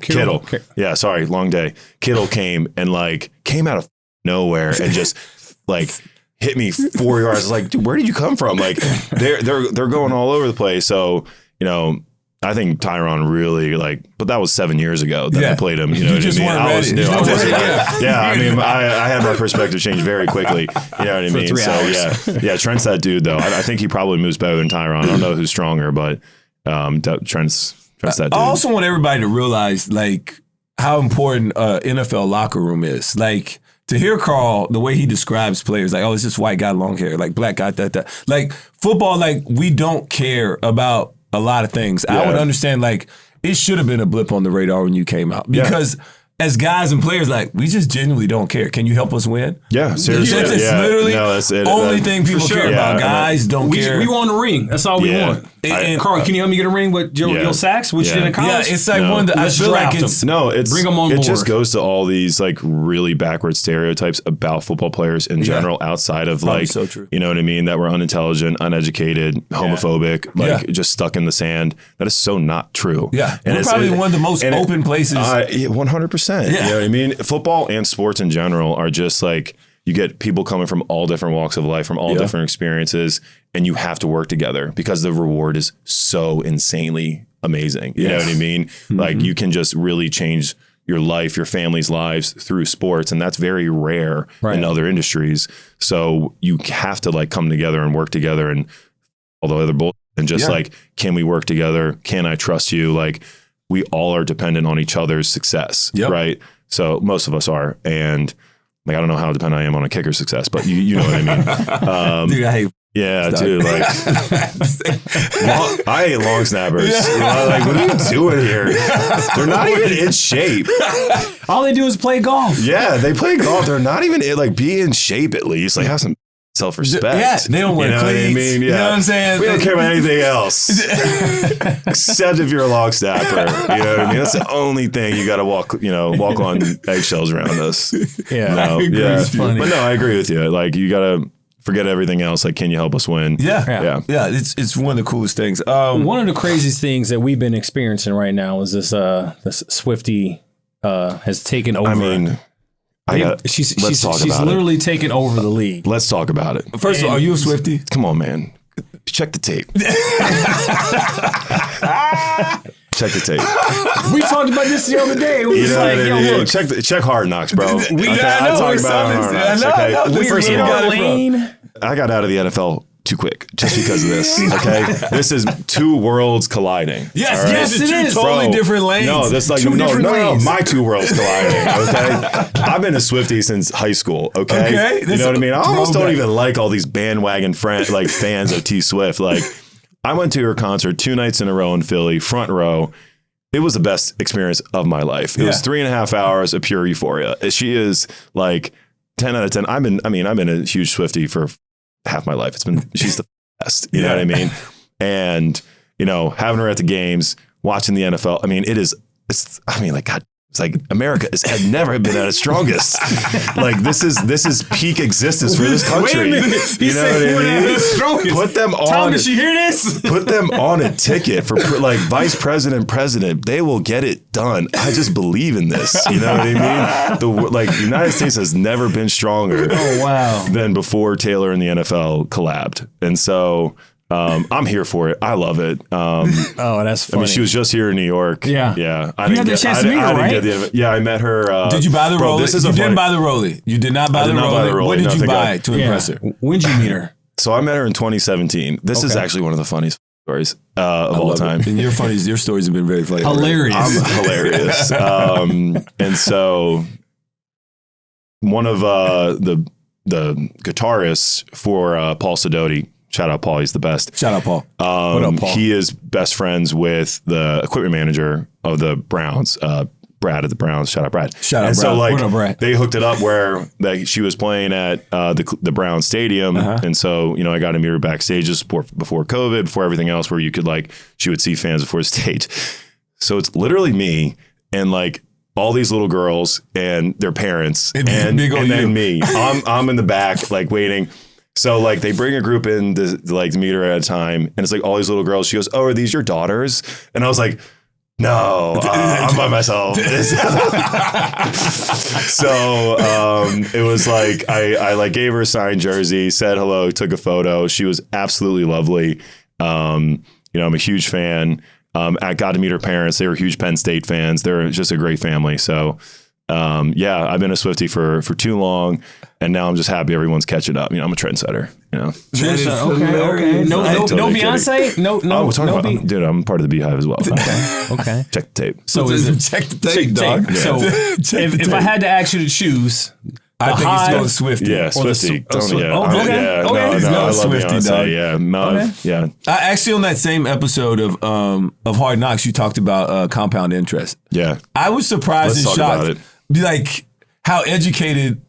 Kittle. Yeah, sorry, long day. Kittle came out of nowhere and just like hit me 4 yards. I was like, dude, where did you come from? Like they're going all over the place. So I think Tyron really but that was 7 years ago that I played him. You know what I mean? I was new. I mean, I had my perspective change very quickly. You know what I mean? For 3 hours. Yeah. Trent's that dude though. I think he probably moves better than Tyron. I don't know who's stronger, but Trent's that dude. I also want everybody to realize how important NFL locker room is. Like, to hear Carl, the way he describes players, like, oh, it's just white guy, long hair, like black guy, that. Like football, we don't care about a lot of things. Yeah. I would understand, it should have been a blip on the radar when you came out. Because as guys and players, we just genuinely don't care. Can you help us win? Yeah, seriously. That's literally the only thing people care about. Guys don't care. We want a ring. That's all we want. And Carl, can you help me get a ring with your sacks, which you did in college? Yeah, it's like one that I feel like it's... No, bring them on board. It just goes to all these really backward stereotypes about football players in general, outside of so true. You know what I mean? That we're unintelligent, uneducated, homophobic, just stuck in the sand. That is so not true. Yeah, and we're probably one of the most open places. 100%. You know what I mean? Football and sports in general are just you get people coming from all different walks of life, from all different experiences, and you have to work together because the reward is so insanely amazing. You know what I mean? Mm-hmm. You can just really change your life, your family's lives through sports, and that's very rare in other industries. So you have to come together and work together, and all the other bullshit, and just can we work together? Can I trust you? We all are dependent on each other's success, right? So most of us are, and I don't know how dependent I am on a kicker's success, but you know what I mean. Dude, I hate. Yeah, dude. I hate long snappers. What are you doing here? They're not even in shape. All they do is play golf. Yeah, they play golf. They're not even be in shape at least. Have some self-respect. Yeah, they don't wear cleats. What I mean? Yeah. You know what I'm saying? We don't care about anything else. Except if you're a long snapper. You know what I mean? That's the only thing you got to walk on eggshells around us. Yeah. No, It's funny. But no, I agree with you. You got to forget everything else. Can you help us win? Yeah. It's one of the coolest things. One of the craziest things that we've been experiencing right now is this Swiftie has taken over. I mean, she's literally taken over the league. Let's talk about it. First of all, are you a Swiftie? Come on, man. Check the tape. Check the tape. We talked about this the other day. It was look. Check Hard Knocks, bro. I talk about Hard Knocks. I got out of the NFL too quick just because of this. Okay, this is two worlds colliding. Yes, yes, it is. Totally different lanes. No, that's no. My two worlds colliding. Okay, I've been a Swiftie since high school. Okay, you know what I mean. I almost don't even like all these bandwagon fans of T Swift. I went to her concert 2 nights in a row in Philly, front row. it was the best experience of my life. It was 3.5 hours of pure euphoria. She is like 10 out of 10. I've been a huge Swiftie for half my life. She's the best. You know what I mean? And, having her at the games, watching the NFL. I mean, God, it's like America had never been at its strongest. Like this is peak existence for this country. Wait a minute. You know what I mean? Strongest. Put them on. Tom, did she hear this? Put them on a ticket for like vice president, president. They will get it done. I just believe in this. You know what I mean? The United States has never been stronger. Oh wow. Than before Taylor and the NFL collabed, and so. I'm here for it. I love it. Oh, that's funny. I mean, she was just here in New York. Yeah. Yeah. You had the chance to meet her, right? Yeah, I met her. Did you buy the Rollie? You didn't buy the Rollie. You did not buy the Rollie. What did you buy to impress her? When did you meet her? So I met her in 2017. This is actually one of the funniest stories of all time. And your stories have been very funny. Hilarious. I'm hilarious. And so one of the guitarists for Paul Sidoti, shout out Paul, he's the best. Shout out Paul. What up, Paul? He is best friends with the equipment manager of the Browns, Brad of the Browns. Shout out Brad. Shout out and Brad. So What up, Brad? they hooked it up where she was playing at the Browns stadium. And so, I got to meet her backstage just before COVID, before everything else, where you could she would see fans before the stage. So it's literally me and all these little girls and their parents and then me. I'm in the back waiting. So they bring a group in to meet her at a time, and it's all these little girls. She goes, "Oh, are these your daughters?" And I was like, "No, I'm by myself." So it was I gave her a signed jersey, said hello, took a photo. She was absolutely lovely. I'm a huge fan. I got to meet her parents. They were huge Penn State fans. They're just a great family. So. I've been a Swiftie for too long, and now I'm just happy everyone's catching up. I'm a trendsetter. Okay. No Beyonce. No. Dude, I'm part of the Beehive as well. Okay. Check the tape. So check the tape, dog. So if I had to ask you to choose, I think it's going Swiftie. Yeah, Swiftie. Okay. No, I love Swiftie, Beyonce. Dog. Yeah. Actually, on that same episode of Hard Knocks, you talked about compound interest. Yeah. I was surprised and Let's talk about shocked. it. How educated,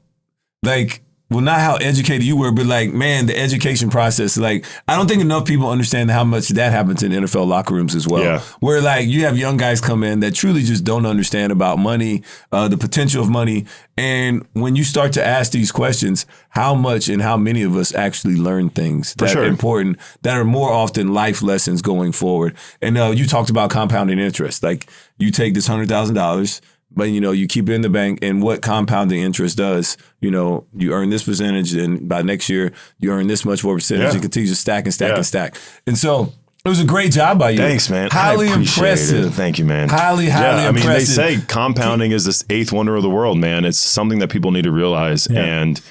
not how educated you were, but the education process. I don't think enough people understand how much that happens in NFL locker rooms as well. Yeah. Where you have young guys come in that truly just don't understand about money, the potential of money. And when you start to ask these questions, how much and how many of us actually learn things that are important, that are more often life lessons going forward. And you talked about compounding interest. You take this $100,000, but you keep it in the bank, and what compounding interest does, you earn this percentage, and by next year you earn this much more percentage. It continues to stack and stack and stack. And so it was a great job by you. Thanks, man. Highly I appreciate impressive. It. Thank you, man. Highly I mean, impressive. they say compounding is this eighth wonder of the world, man. It's something that people need to realize. Yeah. And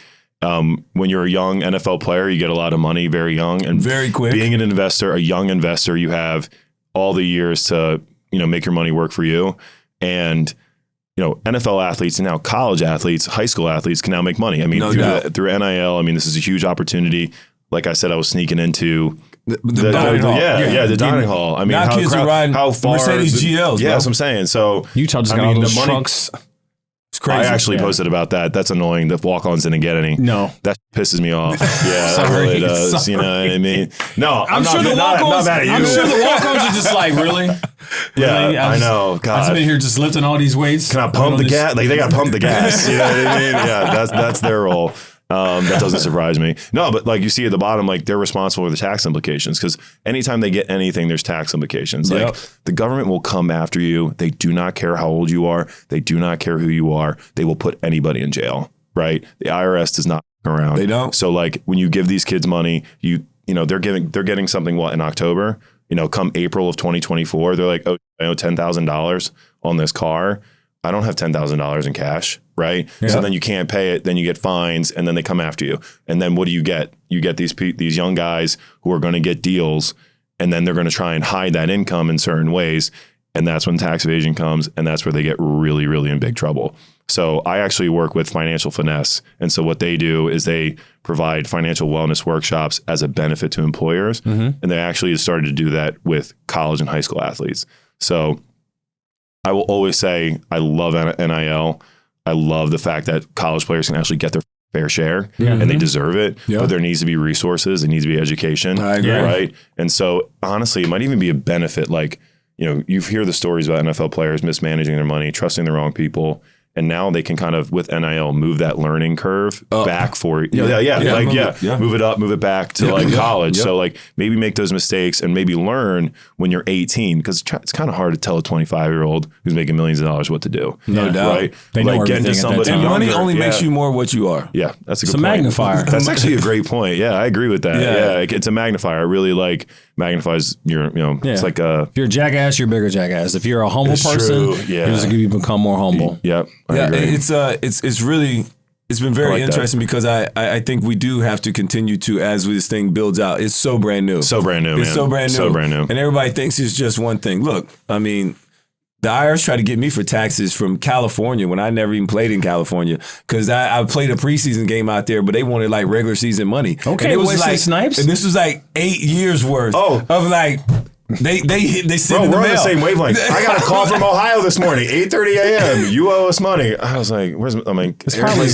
when you're a young NFL player, you get a lot of money very young and very quick. Being an investor, a young investor, you have all the years to make your money work for you. And NFL athletes and now college athletes, high school athletes can now make money. I mean, through NIL, this is a huge opportunity. Like I said, I was sneaking into the dining hall. The dining hall. I mean, now kids are riding how far Mercedes GLs. Yeah, that's what I'm saying. So Utah just got all those trucks. It's crazy. I actually posted about that. That's annoying. The walk-ons didn't get any. No. That pisses me off. Yeah, that really does. You know what I mean? No, I'm sure the walk-ons. I'm sure the walk-ons are just really. Yeah, really? I know. God, I've been here just lifting all these weights. Can I pump the gas? They got to pump the gas. You know what I mean? Yeah, that's their role. That doesn't surprise me. No, but you see at the bottom, they're responsible for the tax implications, because anytime they get anything, there's tax implications. The government will come after you. They do not care how old you are. They do not care who you are. They will put anybody in jail, right? The IRS does not around. They don't. So when you give these kids money, they're getting something in October, come April of 2024, they're like, oh, I owe $10,000 on this car. I don't have $10,000 in cash, right? Yeah. So then you can't pay it. Then you get fines, and then they come after you. And then what do you get? You get these young guys who are going to get deals, and then they're going to try and hide that income in certain ways. And that's when tax evasion comes, and that's where they get really, really in big trouble. So I actually work with Financial Finesse. And so what they do is they provide financial wellness workshops as a benefit to employers. Mm-hmm. And they actually started to do that with college and high school athletes. So I will always say I love NIL. I love the fact that college players can actually get their fair share and they deserve it, but there needs to be resources. There needs to be education, right? And so honestly, it might even be a benefit. Like, you hear the stories about NFL players mismanaging their money, trusting the wrong people. And now they can kind of, with NIL, move that learning curve back for, move it up, move it back to college. So like maybe make those mistakes and maybe learn when you're 18, because it's kind of hard to tell a 25-year-old who's making millions of dollars what to do. No doubt. Right? They know get into somebody and money younger. only makes you more what you are. Yeah, that's a good It's a point. magnifier. That's actually a great point. Yeah, I agree with that. Yeah, it's a magnifier. It really magnifies your, it's like a... If you're a jackass, you're a bigger jackass. If you're a humble person, you become more humble. Yep. It's really, it's been very interesting because I think we do have to continue to, as this thing builds out, it's so brand new. So brand new, It's man. so brand new. So brand new. And everybody thinks it's just one thing. Look, I mean, the IRS tried to get me for taxes from California when I never even played in California, because I played a preseason game out there, but they wanted like regular season money. Okay, and it was Wesley Snipes. And this was like 8 years worth of like... They sent Bro, in the we're on mail. the same wavelength. I got a call from Ohio this morning, 8:30 a.m. You owe us money. I was like, "Where's?" I mean, It's probably a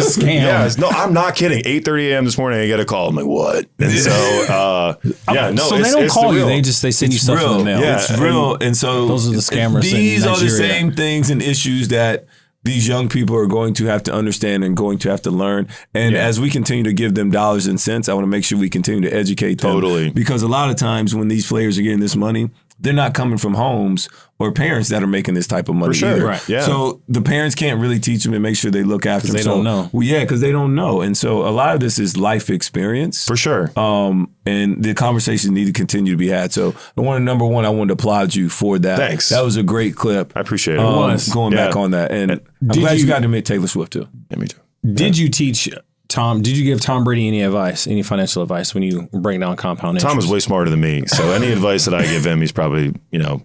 scam. Yeah, no, I'm not kidding. 8:30 a.m. this morning, I get a call. I'm like, "What?" And so, So they don't call you. They send you stuff in the mail. Yeah, it's real. And so those are the scammers. These in are the Nigeria. same things and issues that these young people are going to have to understand and going to have to learn. And as we continue to give them dollars and cents, I want to make sure we continue to educate them. Totally. Because a lot of times when these players are getting this money, they're not coming from homes or parents that are making this type of money either. Right. Yeah. So the parents can't really teach them and make sure they look after them. They don't know. Well, yeah, because they don't know. And so a lot of this is life experience. for sure. And the conversations need to continue to be had. So number one, I wanted to applaud you for that. Thanks. That was a great clip. I appreciate it. Going back on that. And I'm glad you got to meet Taylor Swift too. Yeah, me too. Did you teach Tom? Did you give Tom Brady any advice, any financial advice when you break down compound interest? Tom is way smarter than me, so any advice that I give him, he's probably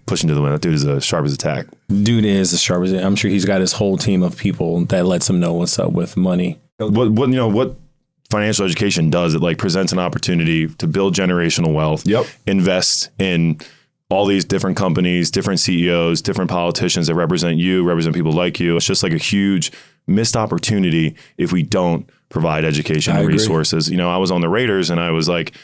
pushing to the wind. That dude is as sharp as a tack. Dude is as sharp as it. I'm sure he's got his whole team of people that lets him know what's up with money. What financial education does, it presents an opportunity to build generational wealth. Yep. Invest in all these different companies, different CEOs, different politicians that represent people like you. It's just like a huge missed opportunity if we don't provide education and resources. I was on the Raiders and I was like,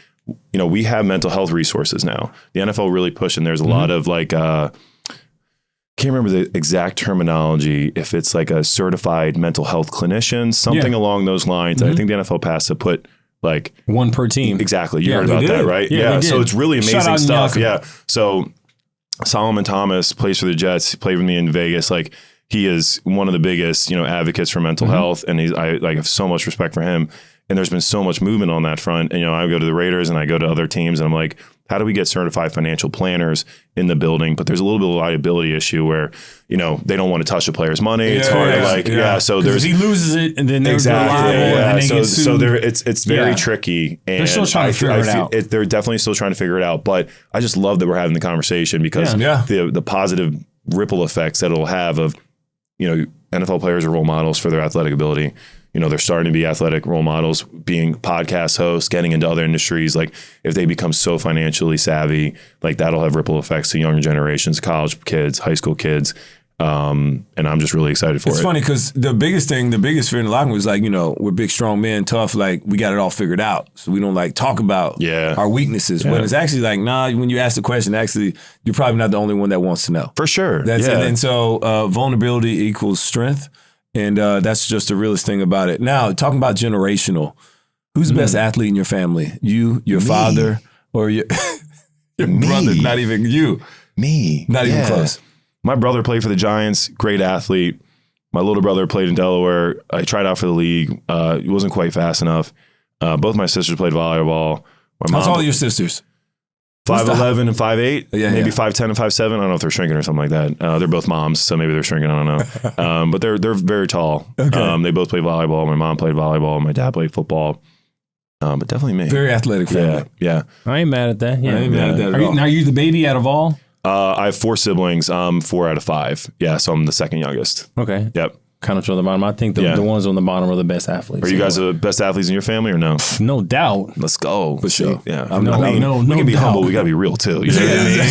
we have mental health resources now. The NFL really pushed, and there's a lot of can't remember the exact terminology, if it's like a certified mental health clinician, something along those lines. I think the NFL passed to put one per team. Exactly. You heard about that, right? Yeah. So it's really amazing stuff. Nyaka. Yeah. So Solomon Thomas plays for the Jets. He played with me in Vegas. He is one of the biggest, advocates for mental health. And I have so much respect for him. And there's been so much movement on that front. And, I go to the Raiders and I go to other teams and I'm like, how do we get certified financial planners in the building? But there's a little bit of a liability issue where, they don't want to touch a player's money. It's hard so there's, if he loses it and then they're liable and they get sued. So it's very tricky. And they're still trying to figure it out. They're definitely still trying to figure it out. But I just love that we're having the conversation because the positive ripple effects that it'll have of, NFL players are role models for their athletic ability. They're starting to be athletic role models, being podcast hosts, getting into other industries. If they become so financially savvy, that'll have ripple effects to younger generations, college kids, high school kids. And I'm just really excited for it. It's funny because the biggest fear in the locker room was we're big, strong men, tough, we got it all figured out. So we don't talk about our weaknesses. When it's actually when you ask the question, actually, you're probably not the only one that wants to know. For sure. That's it. And so vulnerability equals strength. And that's just the realest thing about it. Now, talking about generational, who's the best athlete in your family? You, your father, or your brother? Not even you. Me. Not even close. My brother played for the Giants, great athlete. My little brother played in Delaware. I tried out for the league. He wasn't quite fast enough. Both my sisters played volleyball. How tall are your sisters? 5'11" and 5'8", maybe 5'10" and 5'7". I don't know if they're shrinking or something like that. They're both moms, so maybe they're shrinking. I don't know. But they're very tall. Okay. They both play volleyball. My mom played volleyball. My dad played football. But definitely me. Very athletic family. Yeah. I ain't mad at that. Yeah. I ain't mad at that at all. Now, are you the baby out of all? I have 4 siblings. 4 out of 5. Yeah, so I'm the second youngest. Okay. Yep. kind of from the bottom. I think the ones on the bottom are the best athletes. Are you guys the best athletes in your family or no? No doubt. Let's go. For sure. Yeah. I mean, we can be doubt. humble. We got to be real too. You know what I mean?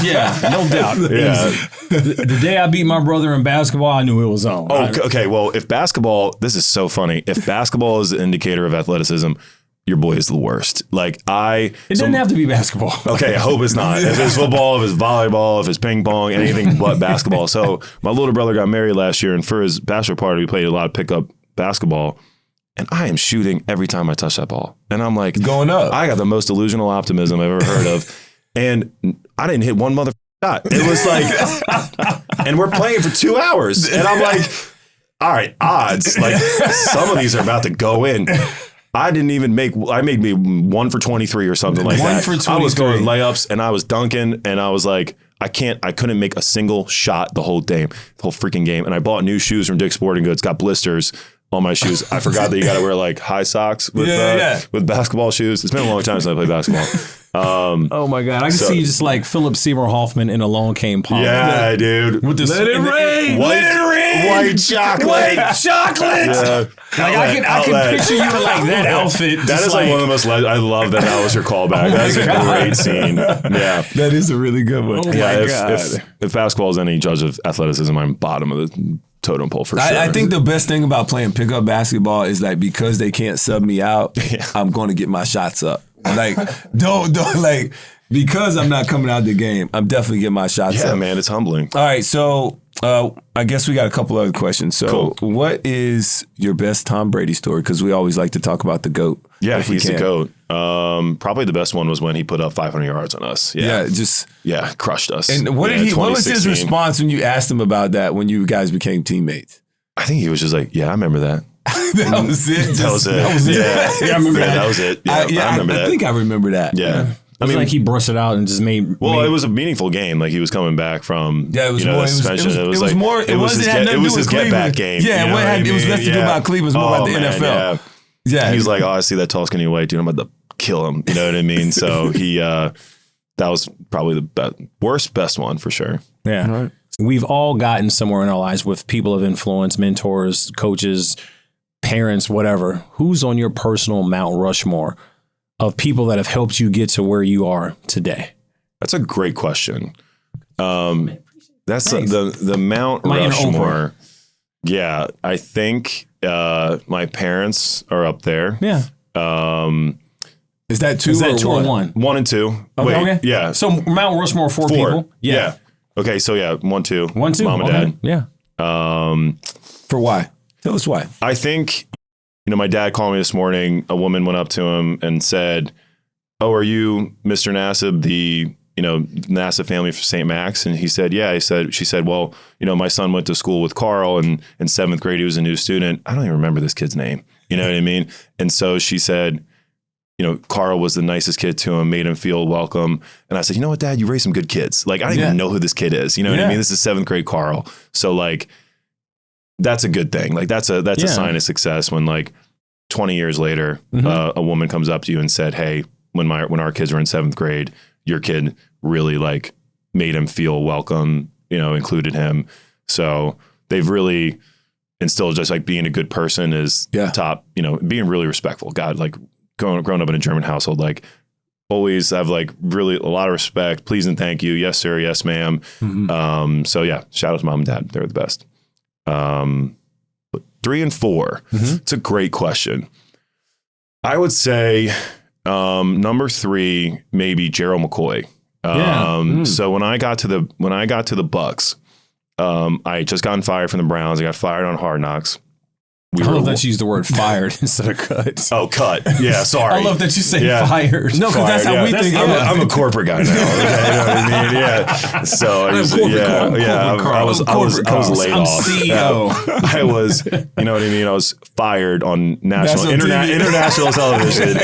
Yeah, no doubt. The day I beat my brother in basketball, I knew it was on. Oh, okay. Well, if basketball, this is so funny. If basketball is an indicator of athleticism, your boy is the worst. Like it doesn't have to be basketball. Okay, I hope it's not. If it's football, if it's volleyball, if it's ping pong, anything but basketball. So my little brother got married last year, and for his bachelor party, we played a lot of pickup basketball. And I am shooting every time I touch that ball. And I'm like, going up. I got the most delusional optimism I've ever heard of. And I didn't hit one mother shot. It was like, and we're playing for 2 hours. And I'm like, all right, odds. Like some of these are about to go in. I didn't even I made me 1 for 23 or something like that. 1 for 23. I was going layups and I was dunking and I was like, I couldn't make a single shot the whole freaking game. And I bought new shoes from Dick's Sporting Goods, got blisters on my shoes. I forgot that you got to wear like high socks with basketball shoes. It's been a long time since I played basketball. Oh my God. I can see you just like Philip Seymour Hoffman in Along Came Polly. Yeah, dude. With this, Let it rain. White, Let it rain. white chocolate. White chocolate. Yeah. Like I can picture you in like that outfit. That is like one of the most. I love that was your callback. That's a great scene. Yeah, That is a really good one. Oh yeah. my God. If basketball is any judge of athleticism, I'm bottom of the totem pole for sure. I think the best thing about playing pickup basketball is like because they can't sub me out, I'm going to get my shots up. Like don't like because I'm not coming out the game, I'm definitely getting my shots up. Yeah, man, it's humbling. All right, so I guess we got a couple other questions. So, What is your best Tom Brady story? Because we always like to talk about the GOAT. Yeah, he's the GOAT. Probably the best one was when he put up 500 yards on us. Yeah, crushed us. And what was his response when you asked him about that when you guys became teammates? I think he was just like, yeah, I remember that. That was it. That was it. Yeah, I remember that. That was it. Yeah, I remember that. I think I remember that. Yeah. I mean, like he brushed it out and just made. It was a meaningful game. Like he was coming back from suspension. It was his get back game. Yeah, it was less to do about Cleveland. It was more about the NFL. Yeah. He's like, I see that tall, skinny white dude. I'm about to kill him. You know what I mean? So that was probably the best one for sure. Yeah. Right. We've all gotten somewhere in our lives with people of influence, mentors, coaches, parents, whatever. Who's on your personal Mount Rushmore of people that have helped you get to where you are today? That's a great question. That's the Mount Rushmore. Yeah, I think my parents are up there. Yeah. Is that two or one? 1 and 2. Okay. Wait, yeah. So Mount Rushmore, four people. Yeah. Okay, so 1, 2. 1, 2. Mom and dad. Yeah. For why? Tell us why. I think, my dad called me this morning. A woman went up to him and said, "Oh, are you Mr. Nassib, the Nassib family for St. Max?" And he said, "Yeah." She said, "Well, my son went to school with Carl, and in 7th grade he was a new student." I don't even remember this kid's name. You know what I mean? And so she said, Carl was the nicest kid to him, made him feel welcome. And I said, "You know what, Dad? You raised some good kids. Like I don't even know who this kid is. You know what I mean? This is 7th grade Carl. So like." That's a good thing. Like that's a sign of success when like 20 years later, a woman comes up to you and said, "Hey, when our kids were in 7th grade, your kid really like made him feel welcome, included him." So they've really instilled just like being a good person is top, being really respectful. God, like growing up in a German household, like always have like really a lot of respect. Please and thank you. Yes, sir. Yes, ma'am. So yeah, shout out to mom and dad. They're the best. But 3 and 4, it's a great question. I would say number 3, maybe Gerald McCoy. So when I got to the Bucks, I had just gotten fired from the Browns. I got fired on Hard Knocks. I love that you use the word fired instead of cut. Oh, cut. Yeah, sorry. I love that you say fired. No, because that's how we think. I'm a corporate guy now. You know what I mean? Yeah. So I was laid off. I'm CEO. I was, you know what I mean? I was fired on international television.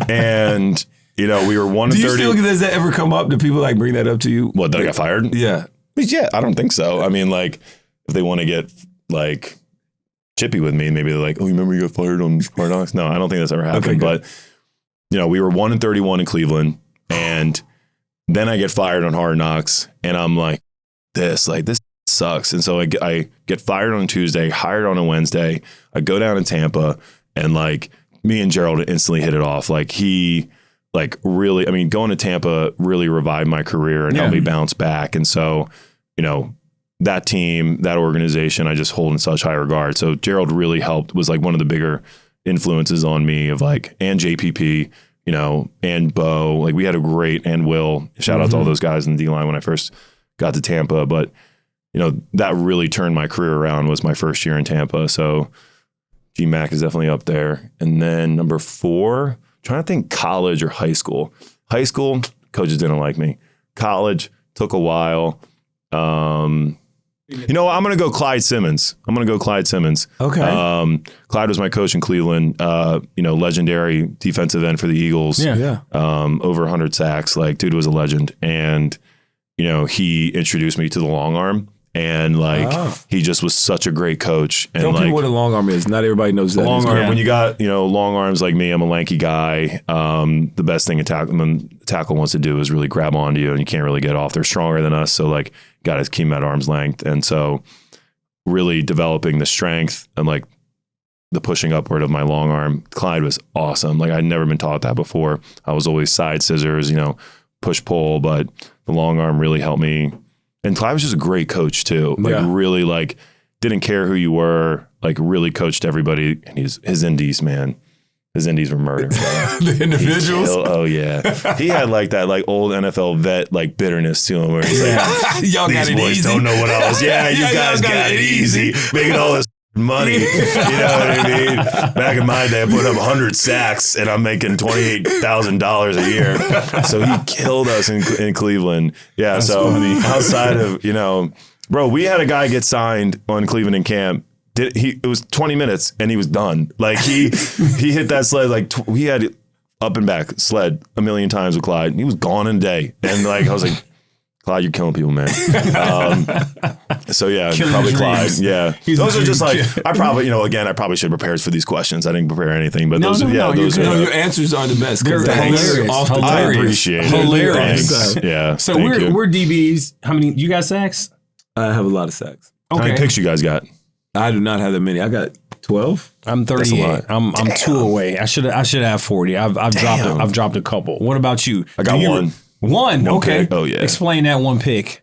And, we were 1 and 30. Do you still, does that ever come up? Do people like bring that up to you? What, that I got fired? Yeah. But yeah, I don't think so. I mean, like, if they want to get, like, chippy with me, maybe they're like, "Oh, you remember you got fired on Hard Knocks?" No, I don't think that's ever happened. Okay, but we were 1 and 31 in Cleveland, and then I get fired on Hard Knocks, and I'm like, this sucks. And so I get fired on Tuesday, hired on a Wednesday. I go down to Tampa, and like me and Gerald instantly hit it off. Like he like really, I mean, going to Tampa really revived my career and helped me bounce back. And so, you know, that team, that organization, I just hold in such high regard. So Gerald really helped, was like one of the bigger influences on me of like, and JPP, you know, and Bo, like we had a great, and Will, shout out to all those guys in the D-line when I first got to Tampa. But, you know, that really turned my career around, was my first year in Tampa. So G-Mac is definitely up there. And then number 4, trying to think college or high school. High school, coaches didn't like me. College, took a while. You know, I'm going to go Clyde Simmons. Okay. Clyde was my coach in Cleveland, you know, legendary defensive end for the Eagles. Yeah. Over 100 sacks. Like, dude was a legend. And, you know, he introduced me to the long arm. And like he just was such a great coach. And tell like, people what a long arm is. Not everybody knows that. Long arm. When you got, you know, long arms like me, I'm a lanky guy. The best thing a tackle wants to do is really grab onto you, and you can't really get off. They're stronger than us, so like got to keep them at arm's length. And so really developing the strength and like the pushing upward of my long arm. Clyde was awesome. Like I'd never been taught that before. I was always side scissors, you know, push pull, but the long arm really helped me. And Clyde was just a great coach too. Like really like didn't care who you were, like really coached everybody. And his indies, man. His indies were murder. The individuals? Oh yeah. He had like that like old NFL vet like bitterness to him where he's like, y'all got it boys easy. don't know what I was. Yeah, you guys got it easy. Making all this money. You know what I mean? Back in my day, I put up 100 sacks and I'm making $28,000 a year. So he killed us in Cleveland. Yeah. That's so funny. Outside of, you know, bro, we had a guy get signed on Cleveland in camp. It was 20 minutes and he was done. Like he hit that sled, like he had up and back sled a million times with Clyde. And he was gone in a day. And like, I was like, Clyde, you're killing people, man. So yeah, killing probably Clyde. Yeah, those are just like I probably, you know, again, I probably should have prepared for these questions. I didn't prepare anything, but those are your answers are the best. They're hilarious. I appreciate it. Hilarious. Yeah. So we're DBs. How many? You got sacks? I have a lot of sacks. Okay. How many picks you guys got? I do not have that many. I got 12. I'm 38. I'm 2 away. I should have 40. I've dropped a couple. What about you? I got one. One? Okay. Pick. Oh, yeah. Explain that one pick.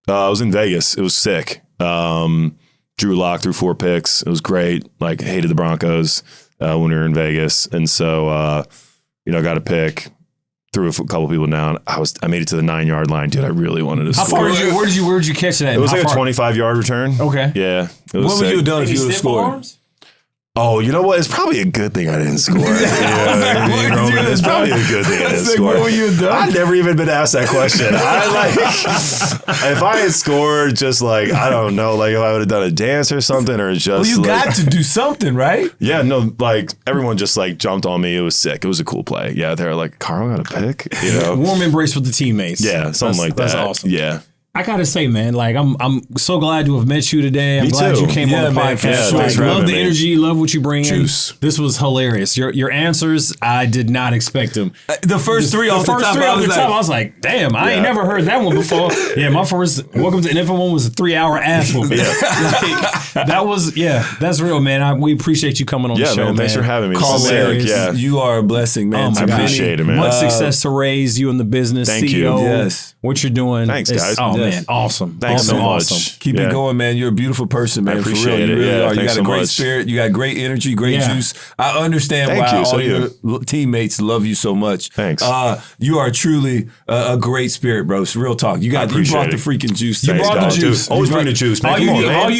I was in Vegas. It was sick. Drew Lock threw 4 picks. It was great. Like, hated the Broncos when we were in Vegas. And so, you know, got a pick. Threw a couple people down. I made it to the 9-yard line. Dude, I really wanted to score. How far where did you catch that? It was like a 25-yard return. Okay. Yeah. It was what would you have done if you would have scored? Oh, you know what? It's probably a good thing I didn't score. It's probably a good thing I didn't score. What would you have done? I've never even been asked that question. If I had scored, just like, I don't know, like if I would have done a dance or something, or just well, you got to do something, right? Yeah, no, like everyone just like jumped on me. It was sick. It was a cool play. Yeah, they're like, Carl got a pick, you know? Warm embrace with the teammates. Yeah, something like that. That's awesome. Yeah. I gotta say, man, like I'm so glad to have met you today. I'm glad you came on the podcast. Love the energy, love what you bring in. This was hilarious. Your answers, I did not expect them. The first three off the top, I was like, damn, I ain't never heard that one before. Yeah, my first Welcome to NFL one was a 3-hour ass whooping. That was that's real, man. We appreciate you coming on the show, man. Thanks for having me. You are a blessing, man. I appreciate it, man. Much success to Rayze, you in the business. Thank you. Yes. What you're doing. Thanks, guys. Man, awesome. Thanks so much. Keep it going, man. You're a beautiful person, man. I appreciate for real. You it. really are. You got so a great much. spirit. You got great energy, great juice. I understand why all your teammates love you so much. Thanks. You are truly a great spirit, bro. It's real talk. You brought the freaking juice. You brought the juice. Always bring the juice, man.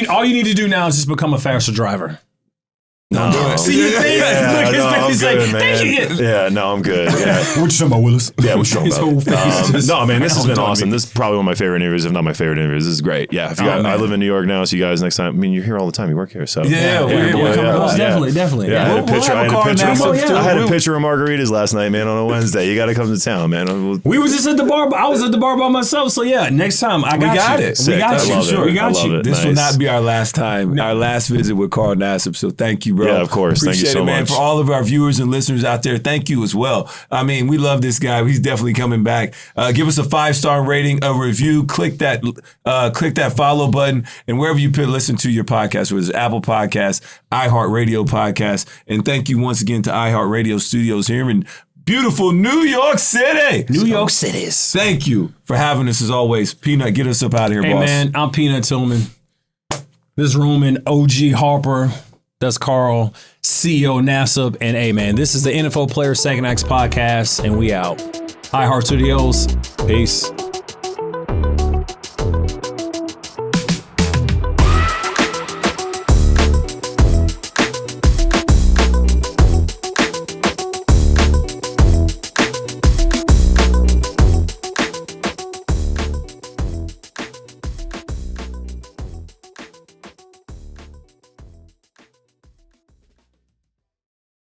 All you need to do now is just become a faster driver. No. See your face. Look, his face is like, thank you. Yeah, no, I'm good. Yeah. What you talking about, Willis? Yeah, what you talking about? No, man, this has been awesome. This is probably one of my favorite interviews, if not my favorite interviews. This is great. Yeah, if you guys, I live in New York now, so you guys next time, I mean, you're here all the time. You work here, so. Definitely. Yeah, I had a picture of margaritas last night, man, on a Wednesday. You got to come to town, man. We was just at the bar. I was at the bar by myself, so yeah, next time I got you. We got you. We got you. This will not be our last time, our last visit with Carl Nassib, so thank you, bro. bro. Yeah, of course. Appreciate Thank you so man. much. For all of our viewers and listeners out there, thank you as well. I mean, we love this guy. He's definitely coming back. Give us a 5-star rating, a review. Click that follow button, and wherever you listen to your podcast, whether it's Apple Podcasts, iHeartRadio Podcasts. And thank you once again to iHeartRadio Studios here in beautiful New York City. New York Cities. Thank you for having us as always. Peanut, get us up out of here, Hey, boss. man, I'm Peanut Tillman. This Roman, OG Harper. That's Carl, CEO Nassib. And hey, man, this is the NFL Player Second Acts podcast, and we out. iHeart Studios. Peace.